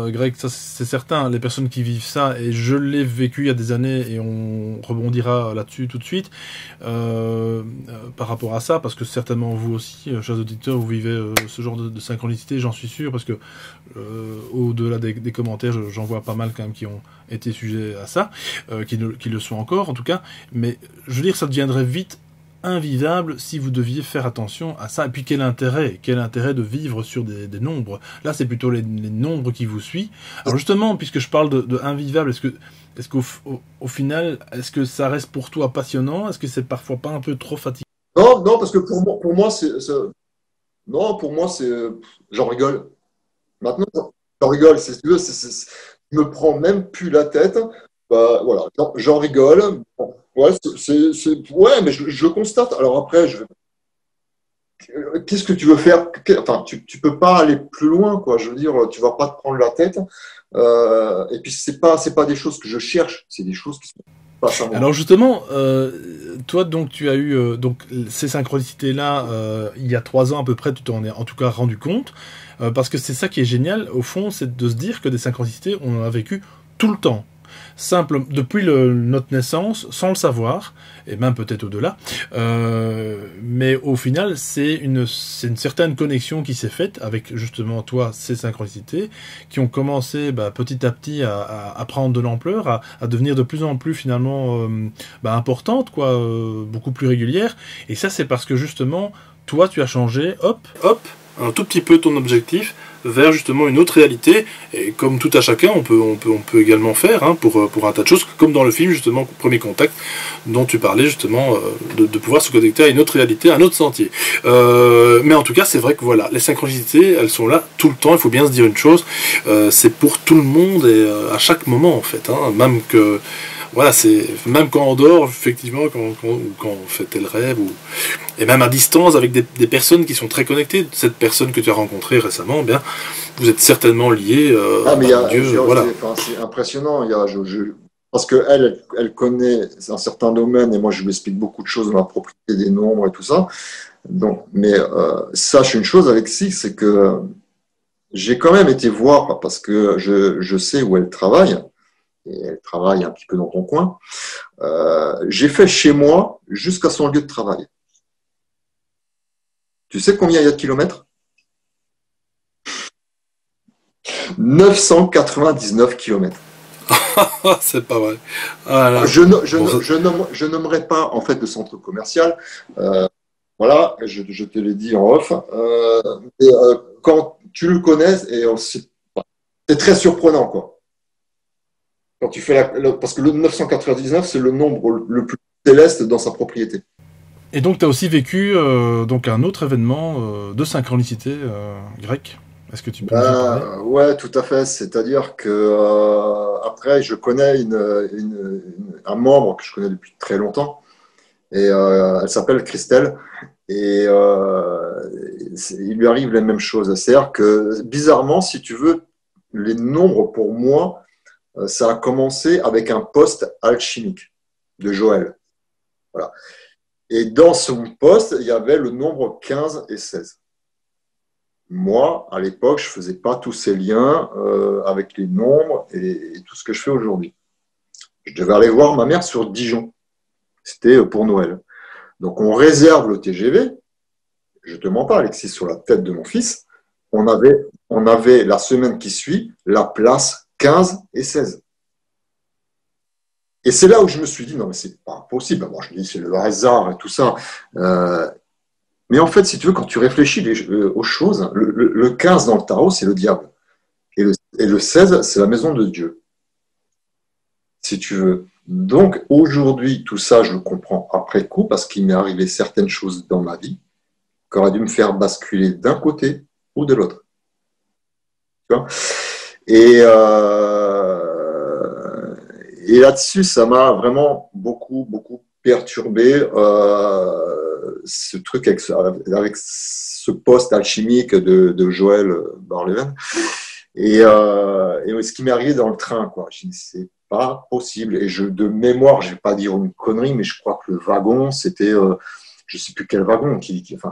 A: Greg, ça c'est certain, les personnes qui vivent ça, et je l'ai vécu il y a des années, et on rebondira là-dessus tout de suite, par rapport à ça, parce que certainement vous aussi, chers auditeurs, vous vivez ce genre de synchronicité, j'en suis sûr, parce que au-delà des commentaires, j'en vois pas mal quand même qui ont été sujets à ça, qui le sont encore en tout cas, mais je veux dire, ça deviendrait vite invivable si vous deviez faire attention à ça. Et puis quel intérêt de vivre sur des nombres. Là, c'est plutôt les nombres qui vous suivent. Alors justement, puisque je parle de invivable, est-ce qu'au final, est-ce que ça reste pour toi passionnant? Est-ce que c'est parfois pas un peu trop fatigant?
B: Non, parce que pour moi, non, pour moi, j'en rigole. Maintenant, j'en rigole. Si tu veux, je me prends même plus la tête. Bah, voilà, j'en rigole. Bon, ouais, ouais, mais je constate. Alors après, qu'est-ce que tu veux faire? Enfin, tu peux pas aller plus loin, quoi. Je veux dire, tu vas pas te prendre la tête. Et puis c'est pas des choses que je cherche. C'est des choses qui sont pas à moi.
A: Alors justement, toi donc tu as eu donc ces synchronicités là il y a 3 ans à peu près, tu t'en es en tout cas rendu compte, parce que c'est ça qui est génial au fond, c'est de se dire que des synchronicités on en a vécu tout le temps. Simple, depuis notre naissance, sans le savoir, et même peut-être au-delà, mais au final, c'est une certaine connexion qui s'est faite avec justement toi, ces synchronicités, qui ont commencé petit à petit à prendre de l'ampleur, à devenir de plus en plus finalement importantes, quoi, beaucoup plus régulières. Et ça, c'est parce que justement, toi, tu as changé, hop, un tout petit peu ton objectif vers justement une autre réalité, et comme tout à chacun, on peut également faire pour un tas de choses, comme dans le film justement Premier Contact, dont tu parlais justement de pouvoir se connecter à une autre réalité, à un autre sentier. Mais en tout cas, c'est vrai que voilà, les synchronicités, elles sont là tout le temps. Il faut bien se dire une chose, c'est pour tout le monde et à chaque moment en fait, même que voilà, c'est même quand on dort, effectivement, quand on fait tel rêve, et même à distance avec des personnes qui sont très connectées. Cette personne que tu as rencontrée récemment, bien, vous êtes certainement liés. Dieu, voilà.
B: C'est impressionnant. Parce qu'elle elle connaît un certain domaine et moi je lui explique beaucoup de choses dans la propriété des nombres et tout ça. Donc, mais sache une chose, Alexis, c'est que j'ai quand même été voir parce que je sais où elle travaille. Et elle travaille un petit peu dans ton coin, j'ai fait chez moi jusqu'à son lieu de travail. Tu sais combien il y a de kilomètres? 999 kilomètres.
A: C'est pas vrai.
B: Ah, je nommerai pas en fait de centre commercial. Voilà, je te l'ai dit en off. Quand tu le connais, c'est très surprenant, quoi. Quand tu fais parce que le 999, c'est le nombre le plus céleste dans sa propriété.
A: Et donc, tu as aussi vécu donc un autre événement de synchronicité grecque. Est-ce que tu peux nous en parler?
B: Ouais, tout à fait. C'est-à-dire que après, je connais un membre que je connais depuis très longtemps, et elle s'appelle Christelle. Et il lui arrive les mêmes choses. C'est-à-dire que bizarrement, si tu veux, les nombres pour moi, ça a commencé avec un post alchimique de Joël. Voilà. Et dans son post, il y avait le nombre 15 et 16. Moi, à l'époque, je ne faisais pas tous ces liens avec les nombres et tout ce que je fais aujourd'hui. Je devais aller voir ma mère sur Dijon. C'était pour Noël. Donc, on réserve le TGV. Je ne te mens pas, Alexis, sur la tête de mon fils. On avait la semaine qui suit la place 15 et 16. Et c'est là où je me suis dit, non, mais c'est pas possible. Moi, je me dis, c'est le hasard et tout ça. Mais en fait, si tu veux, quand tu réfléchis aux choses, le 15 dans le tarot, c'est le diable. Et le 16, c'est la maison de Dieu, si tu veux. Donc, aujourd'hui, tout ça, je le comprends après coup, parce qu'il m'est arrivé certaines choses dans ma vie qui auraient dû me faire basculer d'un côté ou de l'autre. Tu vois. Et, et là-dessus, ça m'a vraiment beaucoup, beaucoup perturbé, ce truc avec ce poste alchimique de Joël Barleven. Et ce qui m'est arrivé dans le train, quoi. J'ai dit, c'est pas possible. Et de mémoire, je vais pas dire une connerie, mais je crois que le wagon, c'était, je sais plus quel wagon. Enfin,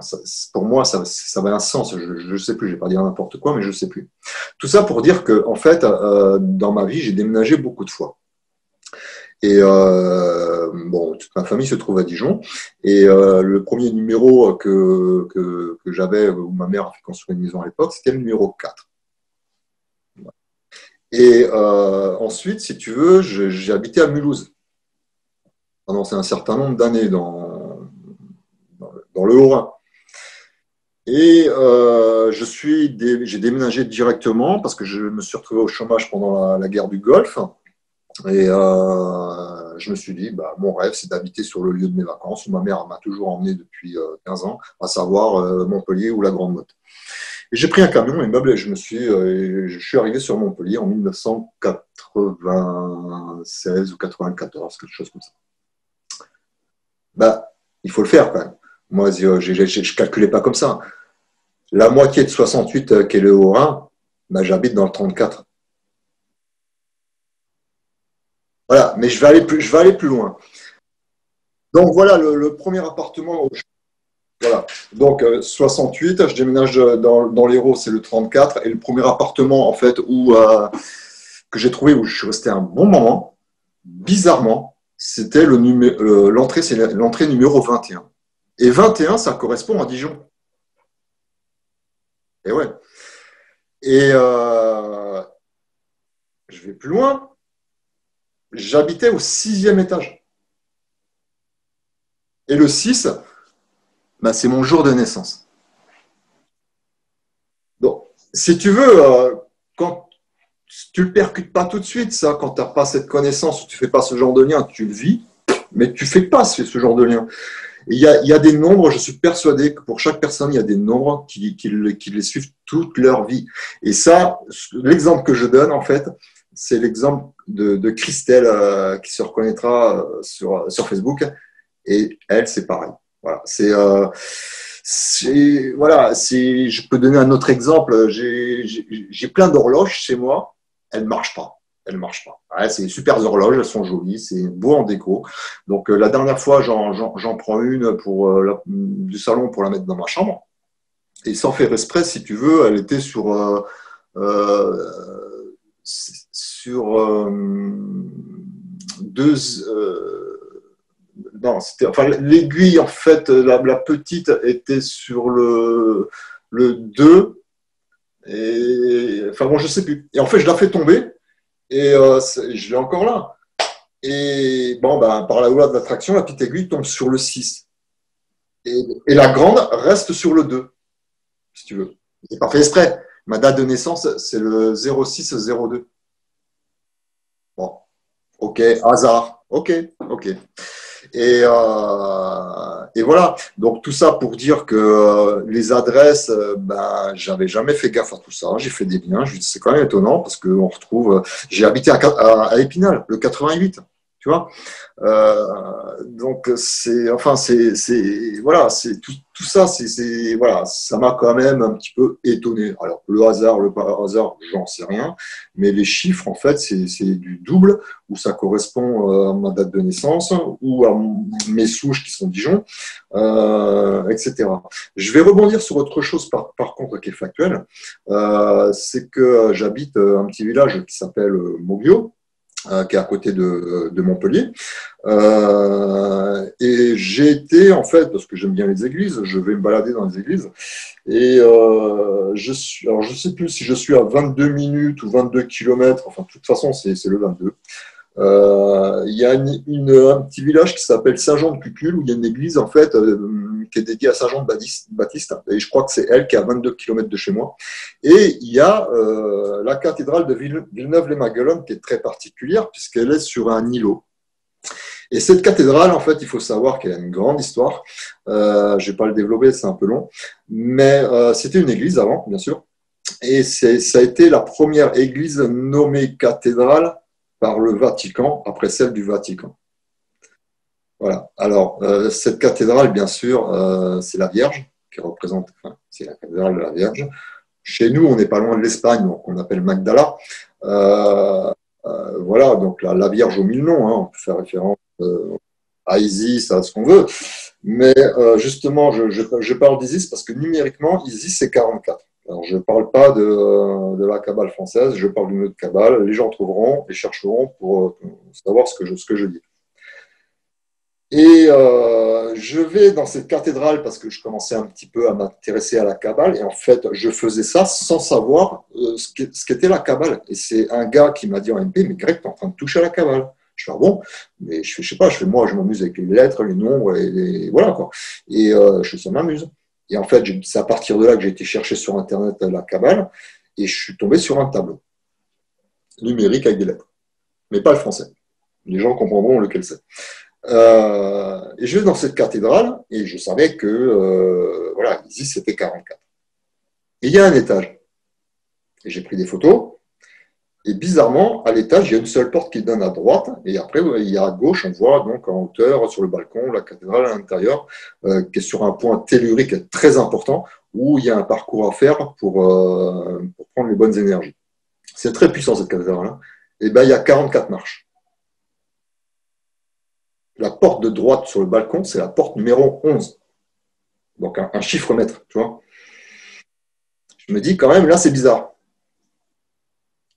B: pour moi, ça avait un sens. Je sais plus. Je vais pas dire n'importe quoi, mais je sais plus. Tout ça pour dire que, en fait, dans ma vie, j'ai déménagé beaucoup de fois. Et bon, toute ma famille se trouve à Dijon. Et le premier numéro que j'avais, où ma mère a fait construire une maison à l'époque, c'était le numéro 4. Et ensuite, si tu veux, j'ai habité à Mulhouse pendant un certain nombre d'années dans le Haut-Rhin. Et j'ai déménagé directement parce que je me suis retrouvé au chômage pendant la guerre du Golfe. Et je me suis dit, bah, mon rêve, c'est d'habiter sur le lieu de mes vacances où ma mère m'a toujours emmené depuis 15 ans, à savoir Montpellier ou la Grande Motte. Et j'ai pris un camion, un meuble, et je suis arrivé sur Montpellier en 1996 ou 94, quelque chose comme ça. Bah, il faut le faire quand même. Moi, je ne calculais pas comme ça. La moitié de 68 qui est le Haut-Rhin, bah, j'habite dans le 34. Voilà, mais je vais aller plus loin. Donc voilà, le premier appartement. Voilà. Donc 68, je déménage dans l'Hérault, c'est le 34. Et le premier appartement, en fait, que j'ai trouvé, où je suis resté un bon moment, bizarrement, c'était l'entrée, c'est l'entrée numéro 21. Et 21, ça correspond à Dijon. Et ouais. Et je vais plus loin. J'habitais au 6e étage. Et le 6, bah, c'est mon jour de naissance. Donc, si tu veux, quand tu ne le percutes pas tout de suite, ça, quand tu n'as pas cette connaissance, tu ne fais pas ce genre de lien, tu le vis, mais tu ne fais pas ce genre de lien. Il y a des nombres, je suis persuadé que pour chaque personne, il y a des nombres qui les suivent toute leur vie. Et ça, l'exemple que je donne, en fait, c'est l'exemple de Christelle qui se reconnaîtra sur Facebook. Et elle, c'est pareil. Voilà. Je peux donner un autre exemple. J'ai plein d'horloges chez moi. Elles ne marchent pas. Elles marchent pas. Ouais, c'est super horloges, elles sont jolies, c'est beau en déco. Donc la dernière fois, j'en prends une du salon pour la mettre dans ma chambre. Et sans faire exprès, si tu veux, elle était sur deux. Non, enfin, l'aiguille, en fait, la petite était sur le 2. Et, enfin bon, je sais plus. Et en fait, je la fais tomber. Et je l'ai encore là. Et bon, ben, par la loi de l'attraction, la petite aiguille tombe sur le 6. Et la grande reste sur le 2, si tu veux. C'est pas fait exprès. Ma date de naissance, c'est le 06-02. Bon, ok, hasard. Ok. Et voilà. Donc tout ça pour dire que les adresses, ben j'avais jamais fait gaffe à tout ça. J'ai fait des liens. C'est quand même étonnant parce que on retrouve. J'ai habité à Épinal, le 88. Tu vois. Donc voilà, c'est tout ça, voilà, ça m'a quand même un petit peu étonné. Alors le hasard, le pas hasard, j'en sais rien, mais les chiffres en fait, c'est du double où ça correspond à ma date de naissance ou à mes souches qui sont Dijon, etc. Je vais rebondir sur autre chose par contre qui est factuel, c'est que j'habite un petit village qui s'appelle Moglio, qui est à côté de Montpellier. Et j'ai été, en fait, parce que j'aime bien les églises, je vais me balader dans les églises, et alors je sais plus si je suis à 22 minutes ou 22 kilomètres, enfin, de toute façon, c'est le 22. Il y a un petit village qui s'appelle Saint-Jean-de-Cucul, où il y a une église, en fait, qui est dédiée à Saint-Jean-Baptiste, et je crois que c'est elle qui est à 22 kilomètres de chez moi. Et il y a la cathédrale de Villeneuve-les-Maguelones, qui est très particulière, puisqu'elle est sur un îlot. Et cette cathédrale, en fait, il faut savoir qu'elle a une grande histoire. Je ne vais pas le développer, c'est un peu long. Mais c'était une église avant, bien sûr. Et ça a été la première église nommée cathédrale par le Vatican, après celle du Vatican. Voilà. Alors, cette cathédrale, bien sûr, c'est la Vierge, qui représente, enfin, c'est la cathédrale de la Vierge. Chez nous, on n'est pas loin de l'Espagne, donc on appelle Magdala. Voilà, donc la Vierge aux mille noms, hein, on peut faire référence à Isis, à ce qu'on veut. Mais justement, je parle d'Isis parce que numériquement, Isis, c'est 44. Alors, je ne parle pas de la Kabbale française, je parle d'une autre Kabbale. Les gens trouveront et chercheront pour savoir ce que je dis. Et je vais dans cette cathédrale parce que je commençais un petit peu à m'intéresser à la Kabbale. Et en fait, je faisais ça sans savoir ce qu'était la Kabbale. Et c'est un gars qui m'a dit en MP, mais Greg, tu es en train de toucher à la Kabbale. Je fais, ah bon, mais je sais pas, moi, je m'amuse avec les lettres, les nombres, et voilà, quoi. Et ça m'amuse. Et en fait, c'est à partir de là que j'ai été chercher sur Internet la Kabbale, et je suis tombé sur un tableau numérique avec des lettres, mais pas le français. Les gens comprendront lequel c'est. Et je vais dans cette cathédrale, et je savais que, voilà, ici, c'était 44. Et il y a un étage. Et j'ai pris des photos. Et bizarrement, à l'étage, il y a une seule porte qui donne à droite, et après, il y a à gauche, on voit donc en hauteur, sur le balcon, la cathédrale à l'intérieur, qui est sur un point tellurique très important, où il y a un parcours à faire pour prendre les bonnes énergies. C'est très puissant cette cathédrale. Et ben, il y a 44 marches. La porte de droite sur le balcon, c'est la porte numéro 11. Donc un chiffre mètre, tu vois. Je me dis quand même, là, c'est bizarre.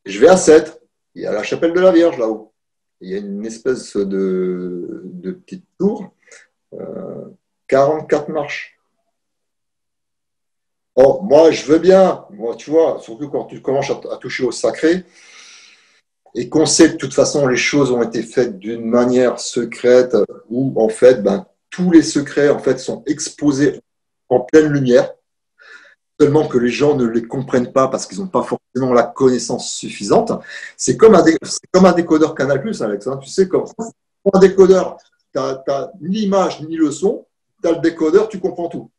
B: Je vais à 7, il y a la chapelle de la Vierge là-haut. Il y a une espèce de petite tour, 44 marches. Oh, moi, je veux bien, moi, tu vois, surtout quand tu commences à toucher au sacré et qu'on sait que de toute façon, les choses ont été faites d'une manière secrète où, en fait, ben, tous les secrets en fait, sont exposés en pleine lumière. Seulement que les gens ne les comprennent pas parce qu'ils n'ont pas forcément la connaissance suffisante. C'est comme un décodeur Canal+, Alex. Hein. Tu sais, comme un décodeur, tu n'as ni l'image ni le son. Tu as le décodeur, tu comprends tout.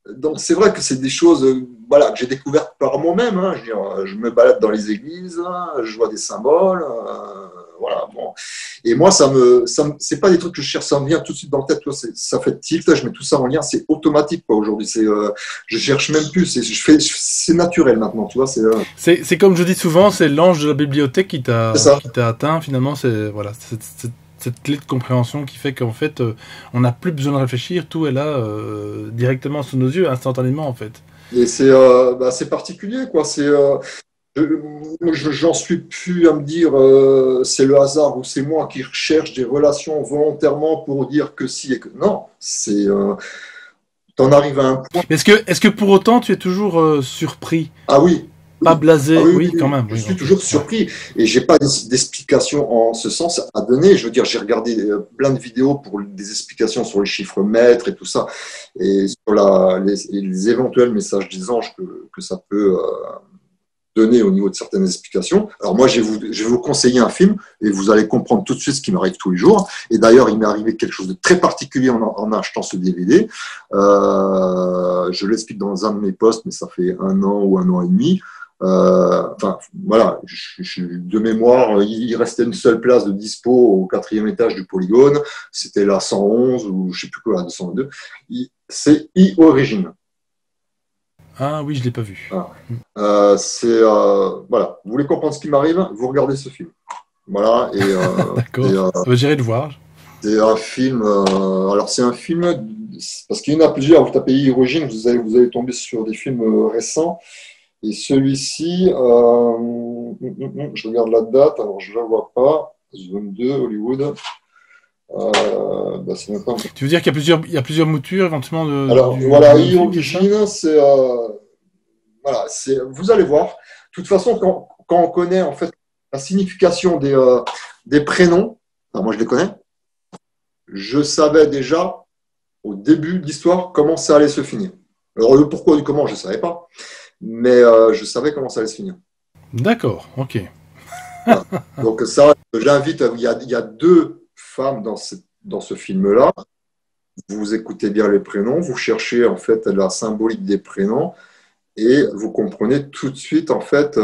B: Donc, c'est vrai que c'est des choses voilà, que j'ai découvertes par moi-même. Hein. Je me balade dans les églises, hein, je vois des symboles. Voilà, bon. Et moi, c'est pas des trucs que je cherche, ça me vient tout de suite dans la tête. Toi, ça fait tilt, je mets tout ça en lien, c'est automatique aujourd'hui. Je cherche même plus, c'est naturel maintenant. Tu vois,
A: c'est comme je dis souvent, c'est l'ange de la bibliothèque qui t'a atteint. Finalement, c'est voilà, cette clé de compréhension qui fait qu'en fait, on n'a plus besoin de réfléchir, tout est là directement sous nos yeux, instantanément en fait.
B: Et c'est particulier, quoi. J'en suis plus à me dire c'est le hasard ou c'est moi qui recherche des relations volontairement pour dire que si et que non. T'en arrives à un point.
A: Est-ce que pour autant tu es toujours surpris?
B: Ah oui.
A: Pas blasé,
B: ah
A: oui, quand même.
B: Je suis toujours surpris et j'ai pas d'explication en ce sens à donner. Je veux dire, j'ai regardé plein de vidéos pour des explications sur les chiffres mètres et tout ça, et sur les éventuels messages des anges que ça peut donner au niveau de certaines explications. Alors moi, je vais vous conseiller un film et vous allez comprendre tout de suite ce qui m'arrive tous les jours. Et d'ailleurs, il m'est arrivé quelque chose de très particulier en achetant ce DVD. Je l'explique dans un de mes posts, mais ça fait 1 an ou 1 an et demi. Enfin, voilà, de mémoire, il restait une seule place de dispo au 4e étage du Polygone. C'était la 111 ou je sais plus quoi, la 202. C'est e-Origin.
A: Ah oui, je l'ai pas vu.
B: Voilà. Vous voulez comprendre ce qui m'arrive, vous regardez ce film. Voilà.
A: D'accord. J'irai le voir.
B: C'est un film. Alors c'est un film parce qu'il y en a plusieurs. Vous tapez e-Origin, vous allez tomber sur des films récents. Et celui-ci, je regarde la date. Alors je la vois pas. Zone 2, Hollywood.
A: Tu veux dire qu'il y a plusieurs moutures éventuellement de.
B: Alors voilà, e-Origin, vous allez voir. De toute façon, quand on connaît en fait la signification des prénoms, alors moi je les connais, je savais déjà au début de l'histoire comment ça allait se finir. Alors le pourquoi du comment, je ne savais pas, mais je savais comment ça allait se finir.
A: D'accord, ok.
B: Voilà. Donc ça, j'invite, il y a 2 femmes dans ce film-là. Vous écoutez bien les prénoms, vous cherchez en fait la symbolique des prénoms et vous comprenez tout de suite en fait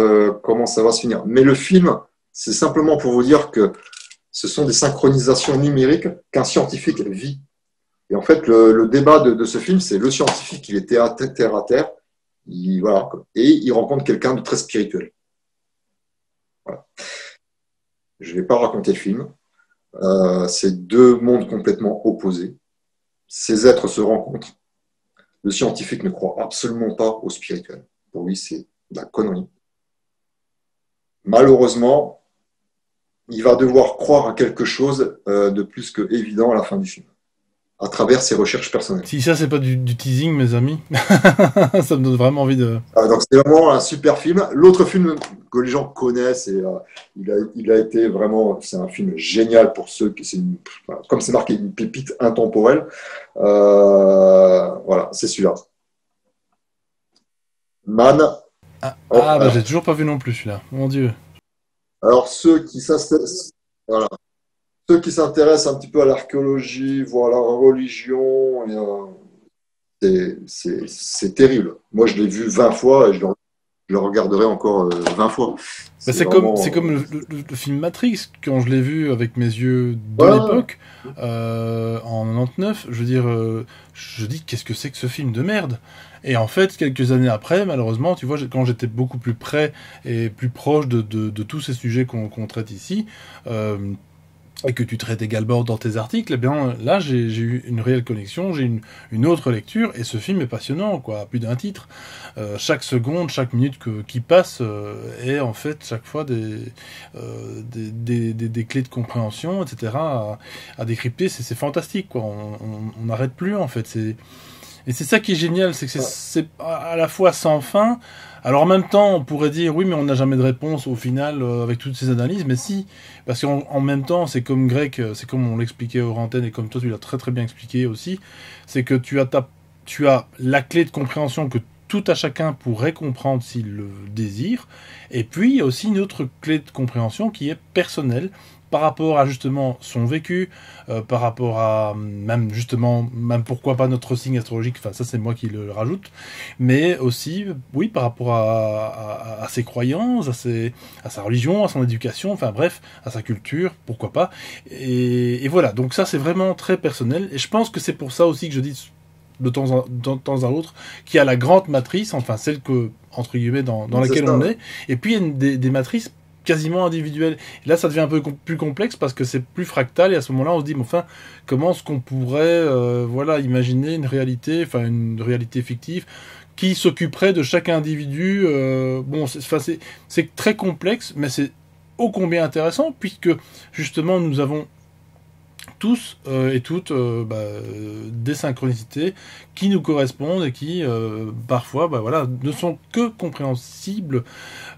B: comment ça va se finir. Mais le film, c'est simplement pour vous dire que ce sont des synchronisations numériques qu'un scientifique vit. Et en fait, le débat de ce film, c'est le scientifique, il était terre à terre, voilà, et il rencontre quelqu'un de très spirituel. Voilà. Je ne vais pas raconter le film. C'est 2 mondes complètement opposés. Ces êtres se rencontrent. Le scientifique ne croit absolument pas au spirituel. Pour lui, c'est de la connerie. Malheureusement, il va devoir croire à quelque chose de plus que évident à la fin du film, à travers ses recherches personnelles.
A: Si ça, c'est pas du teasing, mes amis, ça me donne vraiment envie de...
B: Donc c'est vraiment un super film. L'autre film que les gens connaissent, il a été vraiment, c'est un film génial pour ceux qui, comme c'est marqué, une pépite intemporelle. Voilà, c'est celui-là. Man.
A: J'ai toujours pas vu non plus celui-là, mon Dieu.
B: Alors ceux qui s'intéressent un petit peu à l'archéologie, voire à la religion, c'est terrible. Moi, je l'ai vu 20 fois et je le regarderai encore 20 fois.
A: C'est comme le film Matrix, quand je l'ai vu avec mes yeux de l'époque, en 99, je veux dire, je dis qu'est-ce que c'est que ce film de merde? Et en fait, quelques années après, malheureusement, tu vois, quand j'étais beaucoup plus près et plus proche de tous ces sujets qu'on traite ici, et que tu traites également dans tes articles, eh bien là j'ai eu une réelle connexion, j'ai une autre lecture, et ce film est passionnant, quoi, plus d'un titre. Chaque seconde, chaque minute qui passe est en fait chaque fois des clés de compréhension, etc. à décrypter, c'est fantastique, quoi. On n'arrête plus en fait. Et c'est ça qui est génial, c'est que c'est à la fois sans fin. Alors en même temps, on pourrait dire, oui, mais on n'a jamais de réponse au final avec toutes ces analyses, mais si, parce qu'en même temps, c'est comme Greg, c'est comme on l'expliquait aux antennes, et comme toi tu l'as très très bien expliqué aussi, c'est que tu as la clé de compréhension que tout à chacun pourrait comprendre s'il le désire, et puis il y a aussi une autre clé de compréhension qui est personnelle, par rapport à justement son vécu, par rapport à même pourquoi pas notre signe astrologique, enfin ça c'est moi qui le rajoute, mais aussi, oui, par rapport à ses croyances, à sa religion, à son éducation, enfin bref, à sa culture, pourquoi pas, et voilà, donc ça c'est vraiment très personnel, et je pense que c'est pour ça aussi que je dis de temps à autre, qu'il y a la grande matrice, enfin celle que, entre guillemets, dans laquelle on est, et puis il y a des matrices quasiment individuel. Et là, ça devient un peu plus complexe parce que c'est plus fractal, et à ce moment-là, on se dit, mais enfin, comment est-ce qu'on pourrait imaginer une réalité fictive qui s'occuperait de chaque individu c'est très complexe, mais c'est ô combien intéressant, puisque justement, nous avons tous et toutes des synchronicités qui nous correspondent et qui parfois ne sont que compréhensibles,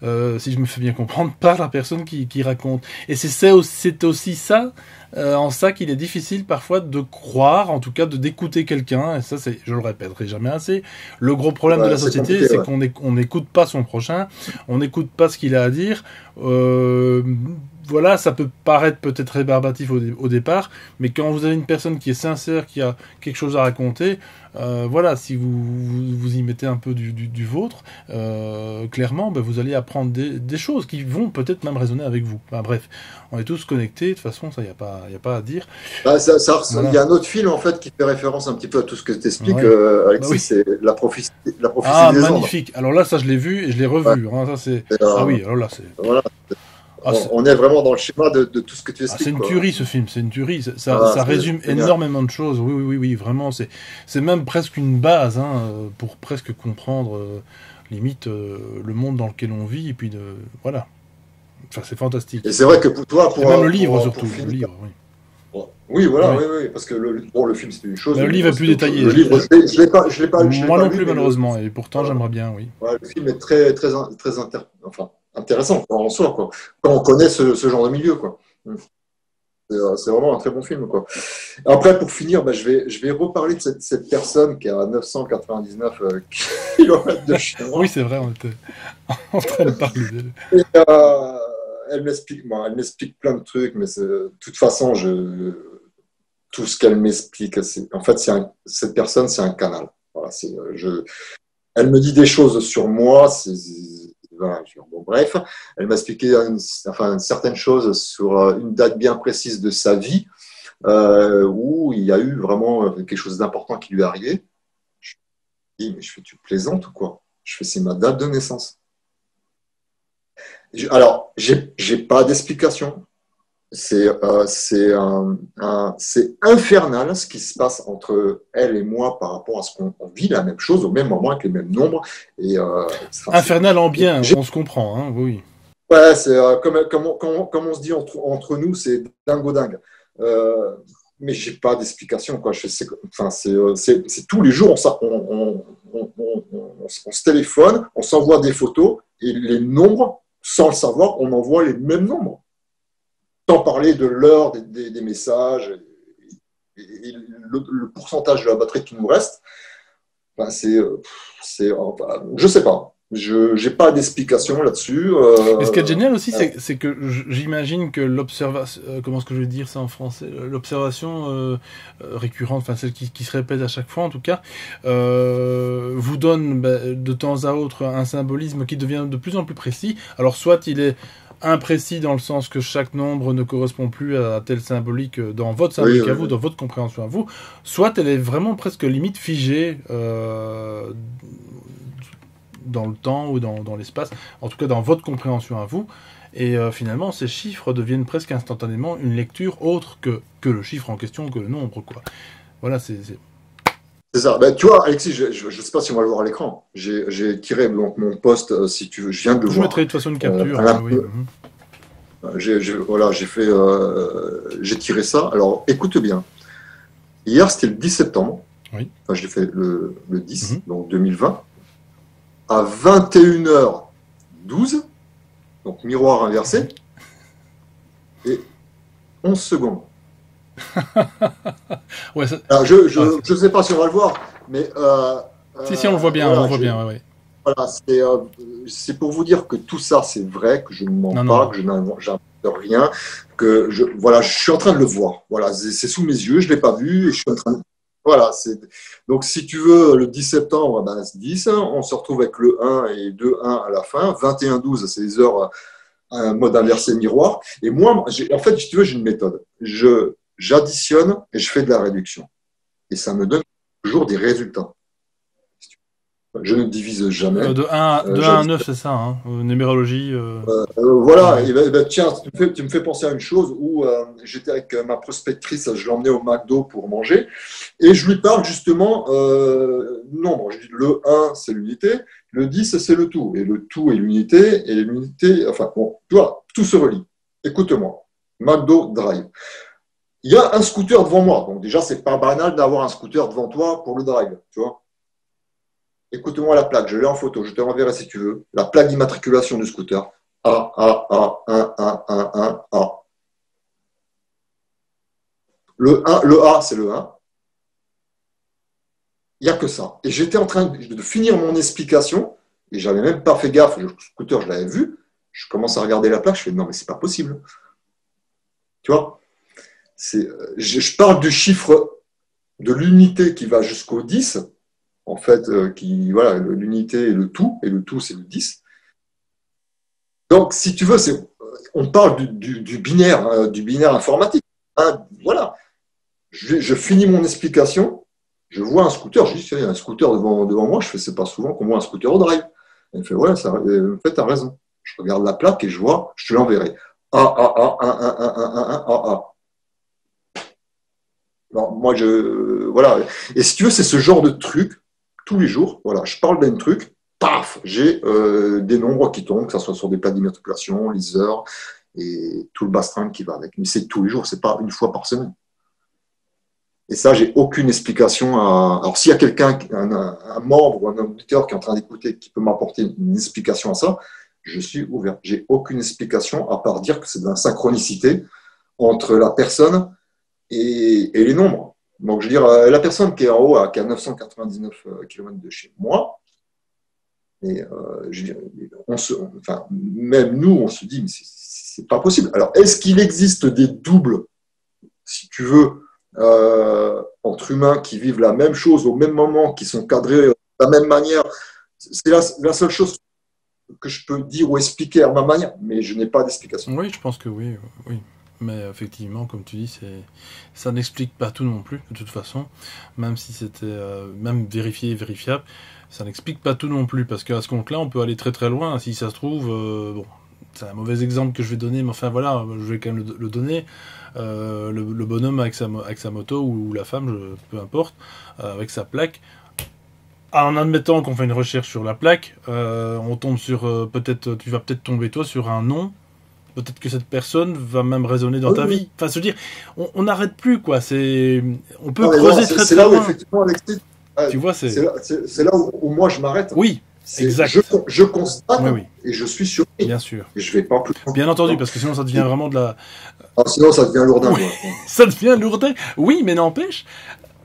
A: si je me fais bien comprendre, par la personne qui raconte. Et c'est aussi ça, en ça qu'il est difficile parfois de croire, en tout cas d'écouter quelqu'un, et ça je le répéterai jamais assez. Le gros problème de la société, c'est qu'on n'écoute pas son prochain, on n'écoute pas ce qu'il a à dire. Voilà, ça peut paraître peut-être rébarbatif au départ, mais quand vous avez une personne qui est sincère, qui a quelque chose à raconter, si vous y mettez un peu du vôtre, clairement, vous allez apprendre des choses qui vont peut-être même résonner avec vous. Bref, on est tous connectés, de toute façon, ça, il n'y a pas à dire.
B: Il y a un autre film, en fait, qui fait référence un petit peu à tout ce que tu expliques, Alexis, c'est La prophétie des
A: magnifique. Alors là, ça, je l'ai vu et je l'ai revu. Ouais. Ça, c'est... oui, alors là, c'est...
B: Voilà. On est vraiment dans le schéma de tout ce que tu expliques.
A: C'est une tuerie, ce film, c'est une tuerie. Ça résume énormément de choses. Oui, vraiment. C'est même presque une base pour presque comprendre limite le monde dans lequel on vit. Et puis, voilà. Enfin, c'est fantastique.
B: Et c'est vrai que pour toi...
A: même le livre, surtout. Le livre, oui.
B: Oui, voilà, oui, parce que le film, c'est une chose.
A: Le livre est plus détaillé.
B: Le livre, je l'ai pas lu.
A: Moi non plus, malheureusement, et pourtant, j'aimerais bien, oui.
B: Le film est très intéressant en soi, quoi. Quand on connaît ce genre de milieu, quoi. C'est vraiment un très bon film, quoi. Après, pour finir, je vais reparler de cette personne qui est à 999 km de chez moi.
A: Oui, c'est vrai, on était en train de parler d'elle.
B: Et, elle m'explique plein de trucs, mais de toute façon, tout ce qu'elle m'explique, en fait, cette personne, c'est un canal. Voilà, elle me dit des choses sur moi, voilà, bon, bref, elle m'a expliqué certaines choses sur une date bien précise de sa vie, où il y a eu vraiment quelque chose d'important qui lui est arrivé. Je dis, mais tu plaisantes ou quoi? C'est ma date de naissance. Alors, j'ai pas d'explication. C'est infernal ce qui se passe entre elle et moi par rapport à ce qu'on vit la même chose au même moment avec les mêmes nombres. Et,
A: infernal en bien, on se comprend, oui.
B: Ouais, c'est comme on se dit entre nous, c'est dingo dingue. Mais j'ai pas d'explication, quoi. C'est tous les jours, on se téléphone, on s'envoie des photos et les nombres, sans le savoir, on envoie les mêmes nombres. Sans parler de l'heure des messages et le pourcentage de la batterie qui nous reste. Je sais pas. Je n'ai pas d'explication là-dessus.
A: Mais ce qui est génial aussi, c'est que j'imagine que l'observation, comment est-ce que je vais dire ça en français, l'observation récurrente, enfin celle qui se répète à chaque fois en tout cas, vous donne de temps à autre un symbolisme qui devient de plus en plus précis. Alors soit il est imprécis dans le sens que chaque nombre ne correspond plus à tel symbolique dans votre symbolique à vous, dans votre compréhension à vous, soit elle est vraiment presque limite figée dans le temps ou dans l'espace, en tout cas dans votre compréhension à vous, et finalement ces chiffres deviennent presque instantanément une lecture autre que le chiffre en question, que le nombre, quoi. Voilà, c'est
B: ça. Tu vois, Alexis, je ne sais pas si on va le voir à l'écran. J'ai tiré mon post, si tu veux, je viens de le voir.
A: Je mettrai de toute façon une capture.
B: J'ai tiré ça. Alors, écoute bien. Hier, c'était le 10 septembre.
A: Oui.
B: Enfin, je l'ai fait le 10, donc 2020. À 21h12, donc miroir inversé, et 11 secondes.
A: Ouais,
B: alors, je ne sais pas si on va le voir, mais...
A: si, on le voit bien, voilà, on le voit bien, ouais.
B: Voilà, c'est pour vous dire que tout ça, c'est vrai, que je ne mens pas, que je n'invente rien, que je suis en train de le voir. Voilà, c'est sous mes yeux, je ne l'ai pas vu, et je suis en train de... Voilà, donc si tu veux, le 10 septembre, 10, on se retrouve avec le 1 et 2-1 à la fin, 21-12, c'est les heures, un mode inversé miroir, et moi, en fait, si tu veux, j'ai une méthode. J'additionne et je fais de la réduction. Et ça me donne toujours des résultats. Je ne divise jamais.
A: De 1 à 9, c'est ça, numérologie.
B: Voilà, et tiens, tu me fais penser à une chose où j'étais avec ma prospectrice, je l'emmenais au McDo pour manger, et je lui parle justement nombre. Je dis le 1, c'est l'unité, le 10, c'est le tout, et le tout est l'unité, et l'unité, enfin, bon, tu vois, tout se relie. Écoute-moi, McDo Drive. Il y a un scooter devant moi. Donc déjà, c'est pas banal d'avoir un scooter devant toi pour le drive, tu vois. Écoute-moi la plaque, je l'ai en photo, je te l'enverrai si tu veux. La plaque d'immatriculation du scooter. A. Le A, c'est le 1. Il n'y a que ça. Et j'étais en train de finir mon explication, et j'avais même pas fait gaffe. Le scooter, je l'avais vu. Je commence à regarder la plaque, je fais non, mais c'est pas possible. Tu vois, je parle du chiffre de l'unité qui va jusqu'au 10, en fait, voilà, l'unité et le tout, c'est le 10. Donc, si tu veux, on parle du binaire, hein, du binaire informatique. Hein, voilà. Je finis mon explication, je vois un scooter, je dis, il y a un scooter devant moi, je fais, c'est pas souvent qu'on voit un scooter au drive. Elle fait, ouais, en fait, t'as raison. Je regarde la plaque et je vois, je te l'enverrai. A. Non, moi, voilà. Et si tu veux, c'est ce genre de truc, tous les jours, voilà, je parle d'un truc, paf, j'ai des nombres qui tombent, que ce soit sur des plaques d'immatriculation, les heures et tout le bastring qui va avec. Mais c'est tous les jours, c'est pas une fois par semaine. Et ça, j'ai aucune explication à. Alors, s'il y a quelqu'un, un membre ou un auditeur qui est en train d'écouter, qui peut m'apporter une explication à ça, je suis ouvert. J'ai aucune explication à part dire que c'est de la synchronicité entre la personne et les nombres. Donc, je veux dire, la personne qui est en haut, qui est à 999 km de chez moi, et je veux dire, enfin, même nous, on se dit, mais c'est pas possible. Alors, est-ce qu'il existe des doubles, si tu veux, entre humains qui vivent la même chose au même moment, qui sont cadrés de la même manière? C'est la seule chose que je peux dire ou expliquer à ma manière, mais je n'ai pas d'explication.
A: Oui, je pense que oui, oui. Mais effectivement, comme tu dis, ça n'explique pas tout non plus, de toute façon. Même si c'était même vérifié et vérifiable, ça n'explique pas tout non plus. Parce qu'à ce compte-là, on peut aller très très loin. Si ça se trouve, bon, c'est un mauvais exemple que je vais donner, mais enfin voilà, je vais quand même le donner. Le bonhomme avec sa moto, ou la femme, peu importe, avec sa plaque. En admettant qu'on fait une recherche sur la plaque, on tombe sur tu vas peut-être tomber toi sur un nom. Peut-être que cette personne va même résonner dans ta vie. Enfin, se dire, on n'arrête plus, quoi. On peut creuser très très loin.
B: C'est là où, effectivement, Alexis,
A: tu vois,
B: c'est là où moi je m'arrête.
A: Oui, exact.
B: Je constate,
A: oui.
B: Et je suis surpris.
A: Bien sûr.
B: Et je vais pas plus loin.
A: Bien entendu, parce que sinon ça devient vraiment de la...
B: sinon ça devient lourdin.
A: Oui, ça devient lourdin. Oui, mais n'empêche,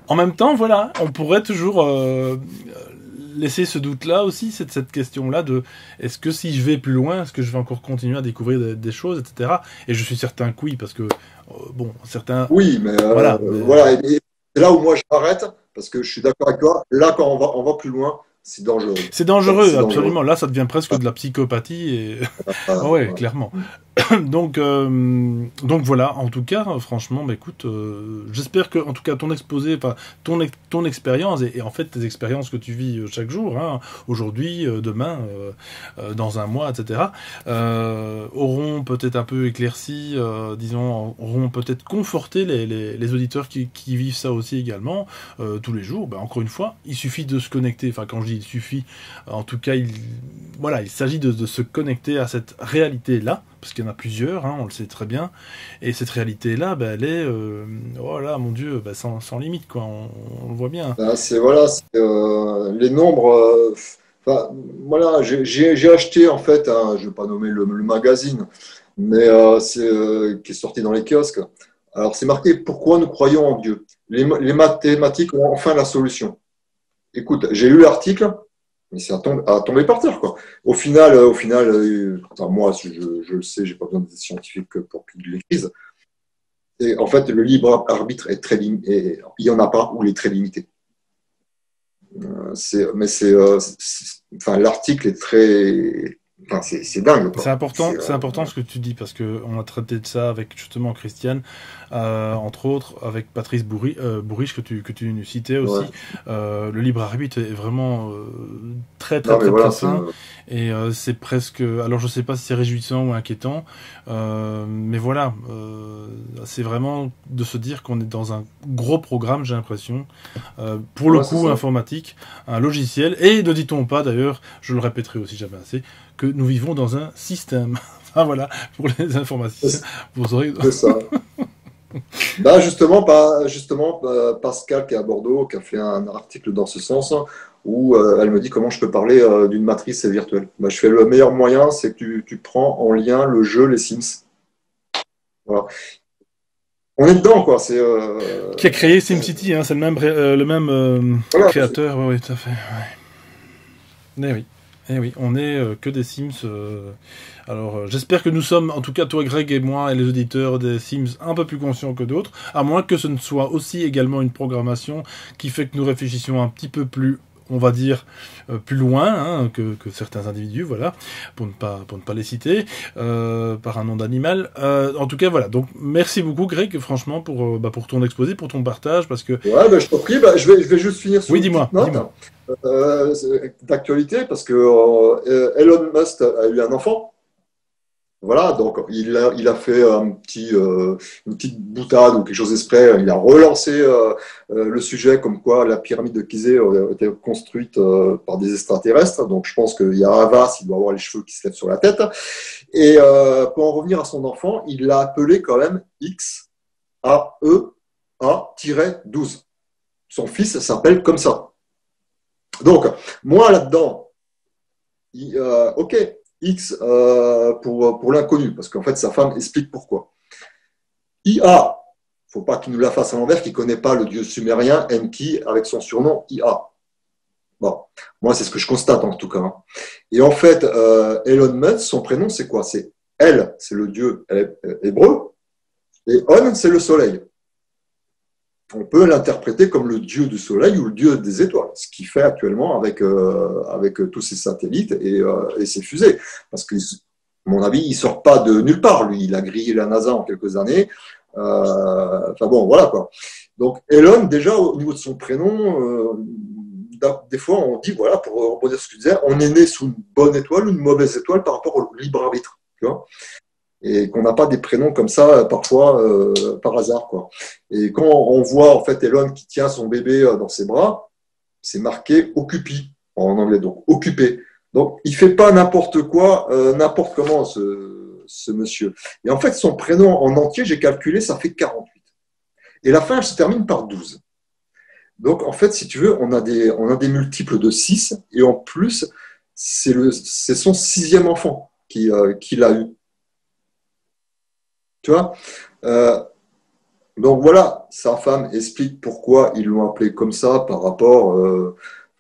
A: en même temps, voilà, on pourrait toujours... laisser ce doute-là aussi, cette question-là de est-ce que si je vais plus loin, est-ce que je vais encore continuer à découvrir des choses, etc. Et je suis certain que oui, parce que, bon, certains...
B: Oui, mais voilà. Et c'est là où moi je m'arrête, parce que je suis d'accord avec toi. Là, quand on va plus loin, c'est dangereux.
A: C'est dangereux, absolument. Là, ça devient presque de la psychopathie. Et... ouais, clairement. donc voilà, en tout cas, franchement, bah, écoute, j'espère que, en tout cas, ton exposé, enfin, ton expérience, et en fait tes expériences que tu vis chaque jour, hein, aujourd'hui, demain, dans un mois, etc., auront peut-être un peu éclairci, disons, auront peut-être conforté les auditeurs qui vivent ça aussi également, tous les jours. Bah, encore une fois, il suffit de se connecter, enfin, quand je dis il suffit, en tout cas, il s'agit de se connecter à cette réalité-là, parce qu'il y en a plusieurs, hein, on le sait très bien, et cette réalité-là, bah, elle est, oh là, mon Dieu, bah, sans limite, quoi, on le voit bien.
B: Les nombres, voilà, j'ai acheté, en fait, je ne vais pas nommer le magazine, mais qui est sorti dans les kiosques. Alors, c'est marqué « Pourquoi nous croyons en Dieu ?» Les mathématiques ont enfin la solution. Écoute, j'ai lu l'article, mais c'est à tomber par terre, quoi. Au final, moi, je le sais, j'ai pas besoin des scientifiques pour qu'ils l'écrivent. Et en fait, le libre arbitre est très limité. Il y en a pas, ou il est très limité. L'article est très. Enfin, c'est dingue, quoi.
A: C'est important ce que tu dis, parce qu'on a traité de ça avec justement Christiane, entre autres avec Patrice Bourriche que tu citais aussi. Ouais. Le libre arbitre est vraiment très fin, et c'est presque, alors je sais pas si c'est réjouissant ou inquiétant, mais voilà, c'est vraiment de se dire qu'on est dans un gros programme, j'ai l'impression, pour le coup informatique, un logiciel, et ne dit-on pas d'ailleurs, je le répéterai aussi jamais assez, que nous vivons dans un système. Enfin voilà, pour les informaticiens, vous aurez...
B: C'est ça. Bah justement, Pascal qui est à Bordeaux, qui a fait un article dans ce sens, où elle me dit comment je peux parler d'une matrice virtuelle. Bah, je fais le meilleur moyen, c'est que tu prends en lien le jeu Les Sims. Voilà. On est dedans, quoi.
A: Qui a créé SimCity, hein, c'est le même
B: Voilà.
A: créateur, oui, tout à fait. Ouais. Eh oui. Eh oui, on est que des Sims. Alors, j'espère que nous sommes, en tout cas toi, Greg et moi, et les auditeurs des Sims, un peu plus conscients que d'autres, à moins que ce ne soit aussi également une programmation qui fait que nous réfléchissions un petit peu plus, on va dire, plus loin hein, que certains individus, voilà, pour ne pas les citer, par un nom d'animal. En tout cas, voilà. Donc, merci beaucoup, Greg, franchement, pour ton exposé, pour ton partage, parce que...
B: Ouais, bah, je t'en prie, bah, je vais juste finir sur
A: Oui,
B: une
A: dis-moi,
B: petite note
A: dis-moi.
B: d'actualité, parce que Elon Musk a eu un enfant. Voilà, donc il a fait une petite boutade ou quelque chose d'exprès. Il a relancé le sujet comme quoi la pyramide de Gizeh était construite par des extraterrestres. Donc je pense qu'il y a Havas, il doit avoir les cheveux qui se lèvent sur la tête. Et pour en revenir à son enfant, il l'a appelé quand même XAEA-12. Son fils s'appelle comme ça. Donc, moi là-dedans, ok, X pour l'inconnu, parce qu'en fait, sa femme explique pourquoi. IA, il ne faut pas qu'il nous la fasse à l'envers, qu'il ne connaît pas le dieu sumérien Enki avec son surnom IA. Bon, moi, c'est ce que je constate en tout cas. Hein. Et en fait, Elon Musk, son prénom, c'est quoi? C'est El, c'est le dieu hébreu, et On, c'est le soleil. On peut l'interpréter comme le dieu du soleil ou le dieu des étoiles, ce qu'il fait actuellement avec tous ses satellites et ses fusées. Parce que, à mon avis, il ne sort pas de nulle part, lui. Il a grillé la NASA en quelques années. Enfin bon, voilà quoi. Donc, Elon, déjà, au niveau de son prénom, des fois, on dit, voilà, pour rebondir sur ce que tu disais, on est né sous une bonne étoile ou une mauvaise étoile par rapport au libre arbitre. Tu vois, et qu'on n'a pas des prénoms comme ça parfois par hasard quoi. Et quand on voit en fait Elon qui tient son bébé dans ses bras, c'est marqué Occupy en anglais, donc occupé. Donc il fait pas n'importe quoi, n'importe comment ce monsieur. Et en fait son prénom en entier, j'ai calculé, ça fait 48. Et la fin elle se termine par 12. Donc en fait si tu veux, on a des multiples de 6 et en plus c'est son sixième enfant qu'il a eu. Tu vois donc voilà, sa femme explique pourquoi ils l'ont appelé comme ça par rapport.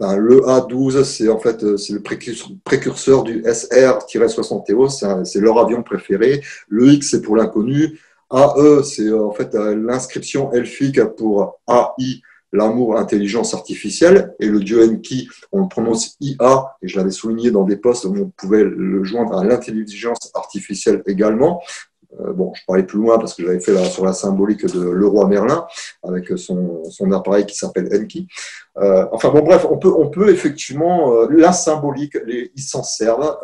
B: Enfin, le A12, c'est en fait c'est le précurseur du SR-71, c'est leur avion préféré. Le X, c'est pour l'inconnu. AE, c'est en fait l'inscription elfique pour AI, l'amour, intelligence artificielle. Et le dieu Enki, on le prononce IA, et je l'avais souligné dans des posts où on pouvait le joindre à l'intelligence artificielle également. Bon, je parlais plus loin parce que j'avais fait sur la symbolique de Leroy Merlin avec son appareil qui s'appelle Enki. Enfin bon, bref, on peut effectivement la symbolique, ils s'en servent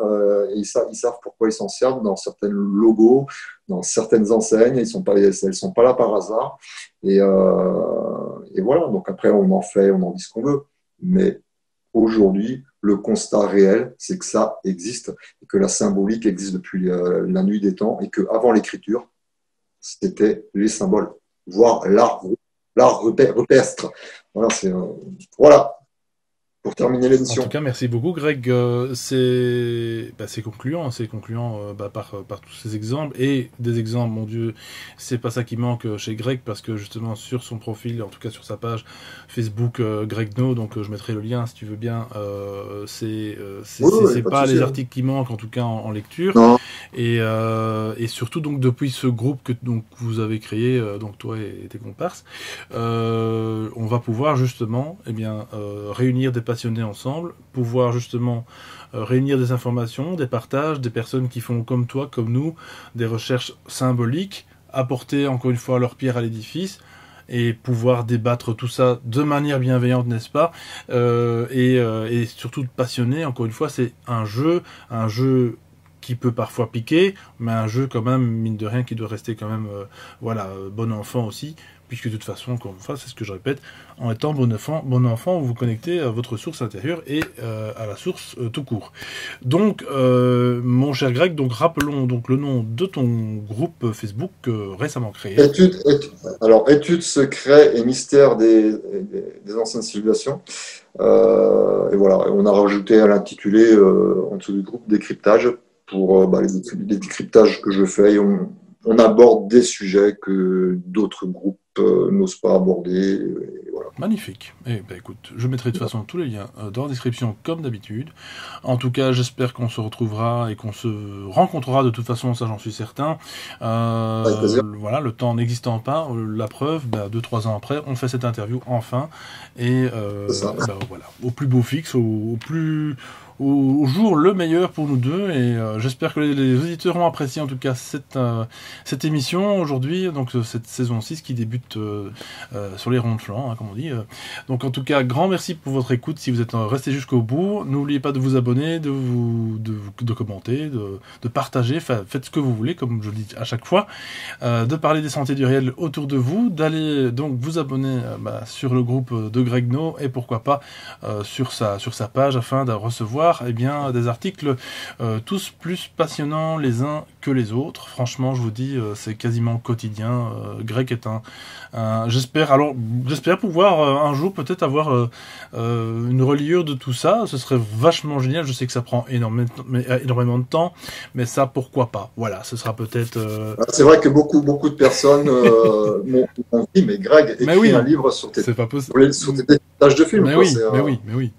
B: et ils savent pourquoi ils s'en servent dans certains logos, dans certaines enseignes. Elles sont pas là par hasard. Et voilà. Donc après, on en dit ce qu'on veut, mais aujourd'hui, le constat réel, c'est que ça existe, et que la symbolique existe depuis la nuit des temps, et qu'avant l'écriture, c'était les symboles, voire l'art rupestre. Voilà, voilà, pour terminer
A: En tout
B: l'émission.
A: cas, merci beaucoup, Greg. C'est concluant, par tous ces exemples et des exemples. Mon Dieu, c'est pas ça qui manque chez Greg parce que justement sur son profil, en tout cas sur sa page Facebook, Greg No, donc je mettrai le lien si tu veux bien.
B: Oui,
A: C'est
B: pas de
A: pas
B: souci.
A: les articles qui manquent en tout cas en lecture
B: Non.
A: et surtout donc depuis ce groupe que donc vous avez créé, donc toi et tes comparses, on va pouvoir justement, réunir des passionnés ensemble, pouvoir justement réunir des informations, des partages, des personnes qui font comme toi, comme nous, des recherches symboliques, apporter encore une fois leur pierre à l'édifice et pouvoir débattre tout ça de manière bienveillante, n'est-ce pas et surtout passionné, encore une fois, c'est un jeu qui peut parfois piquer, mais un jeu quand même, mine de rien, qui doit rester quand même bon enfant aussi, puisque de toute façon, c'est ce que je répète, en étant bon enfant, vous vous connectez à votre source intérieure et à la source tout court. Donc, mon cher Greg, donc rappelons donc le nom de ton groupe Facebook récemment créé.
B: Études, secrets et mystères des anciennes civilisations. Et voilà, on a rajouté à l'intitulé en dessous du groupe décryptage pour les décryptages que je fais. Et on aborde des sujets que d'autres groupes n'osent pas aborder. Et voilà.
A: Magnifique. Eh ben écoute, je mettrai de toute façon tous les liens dans la description comme d'habitude. En tout cas, j'espère qu'on se retrouvera et qu'on se rencontrera de toute façon, ça j'en suis certain. Voilà, le temps n'existant pas, la preuve, 2-3 ans après, on fait cette interview enfin. Et voilà, au plus beau fixe, au jour le meilleur pour nous deux, et j'espère que les auditeurs ont apprécié en tout cas cette émission aujourd'hui, donc cette saison 6 qui débute sur les ronds de flanc, comme on dit. Donc en tout cas, grand merci pour votre écoute si vous êtes resté jusqu'au bout. N'oubliez pas de vous abonner, de commenter, de partager, faites ce que vous voulez, comme je le dis à chaque fois, de parler des sentiers du réel autour de vous, d'aller donc vous abonner sur le groupe de Greg No, et pourquoi pas sur sa page, afin de recevoir des articles tous plus passionnants les uns que les autres. Franchement, je vous dis, c'est quasiment quotidien. Greg est j'espère pouvoir un jour peut-être avoir une reliure de tout ça. Ce serait vachement génial. Je sais que ça prend énormément de temps, mais ça, pourquoi pas. Voilà, ce sera peut-être...
B: C'est vrai que beaucoup de personnes m'ont dit, mais Greg, écris un livre sur tes tâches de film.
A: Mais oui.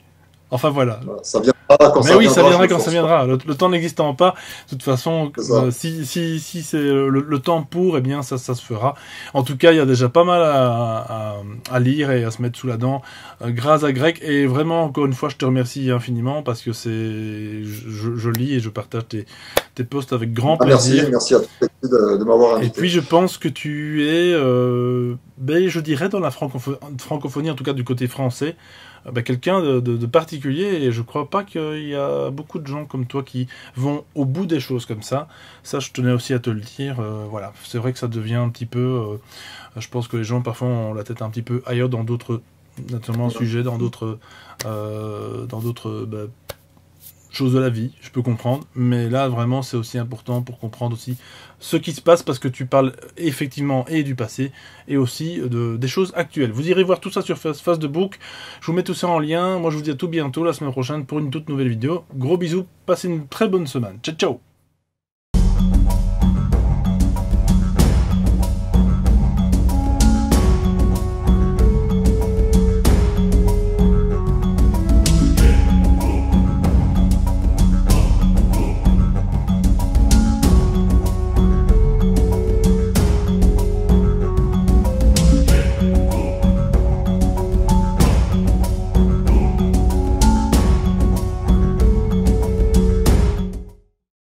A: Enfin voilà.
B: Ça viendra quand ça viendra.
A: Ça viendra quand ça viendra. Le temps n'existant pas, de toute façon, si c'est le temps pour, eh bien ça se fera. En tout cas, il y a déjà pas mal à lire et à se mettre sous la dent grâce à Greg. Et vraiment, encore une fois, je te remercie infiniment parce que je lis et je partage tes posts avec grand plaisir.
B: Merci à toi de m'avoir invité.
A: Et puis je pense que tu es, je dirais dans la francophonie, en tout cas du côté français, quelqu'un de particulier, et je crois pas qu'il y a beaucoup de gens comme toi qui vont au bout des choses comme ça. Ça, je tenais aussi à te le dire. Voilà, c'est vrai que ça devient un petit peu... je pense que les gens parfois ont la tête un petit peu ailleurs dans d'autres, notamment sujets, dans d'autres choses de la vie, je peux comprendre, mais là vraiment c'est aussi important pour comprendre aussi ce qui se passe, parce que tu parles effectivement et du passé et aussi des choses actuelles. Vous irez voir tout ça sur Facebook, je vous mets tout ça en lien. Moi je vous dis à tout bientôt la semaine prochaine pour une toute nouvelle vidéo. Gros bisous, passez une très bonne semaine, ciao ciao.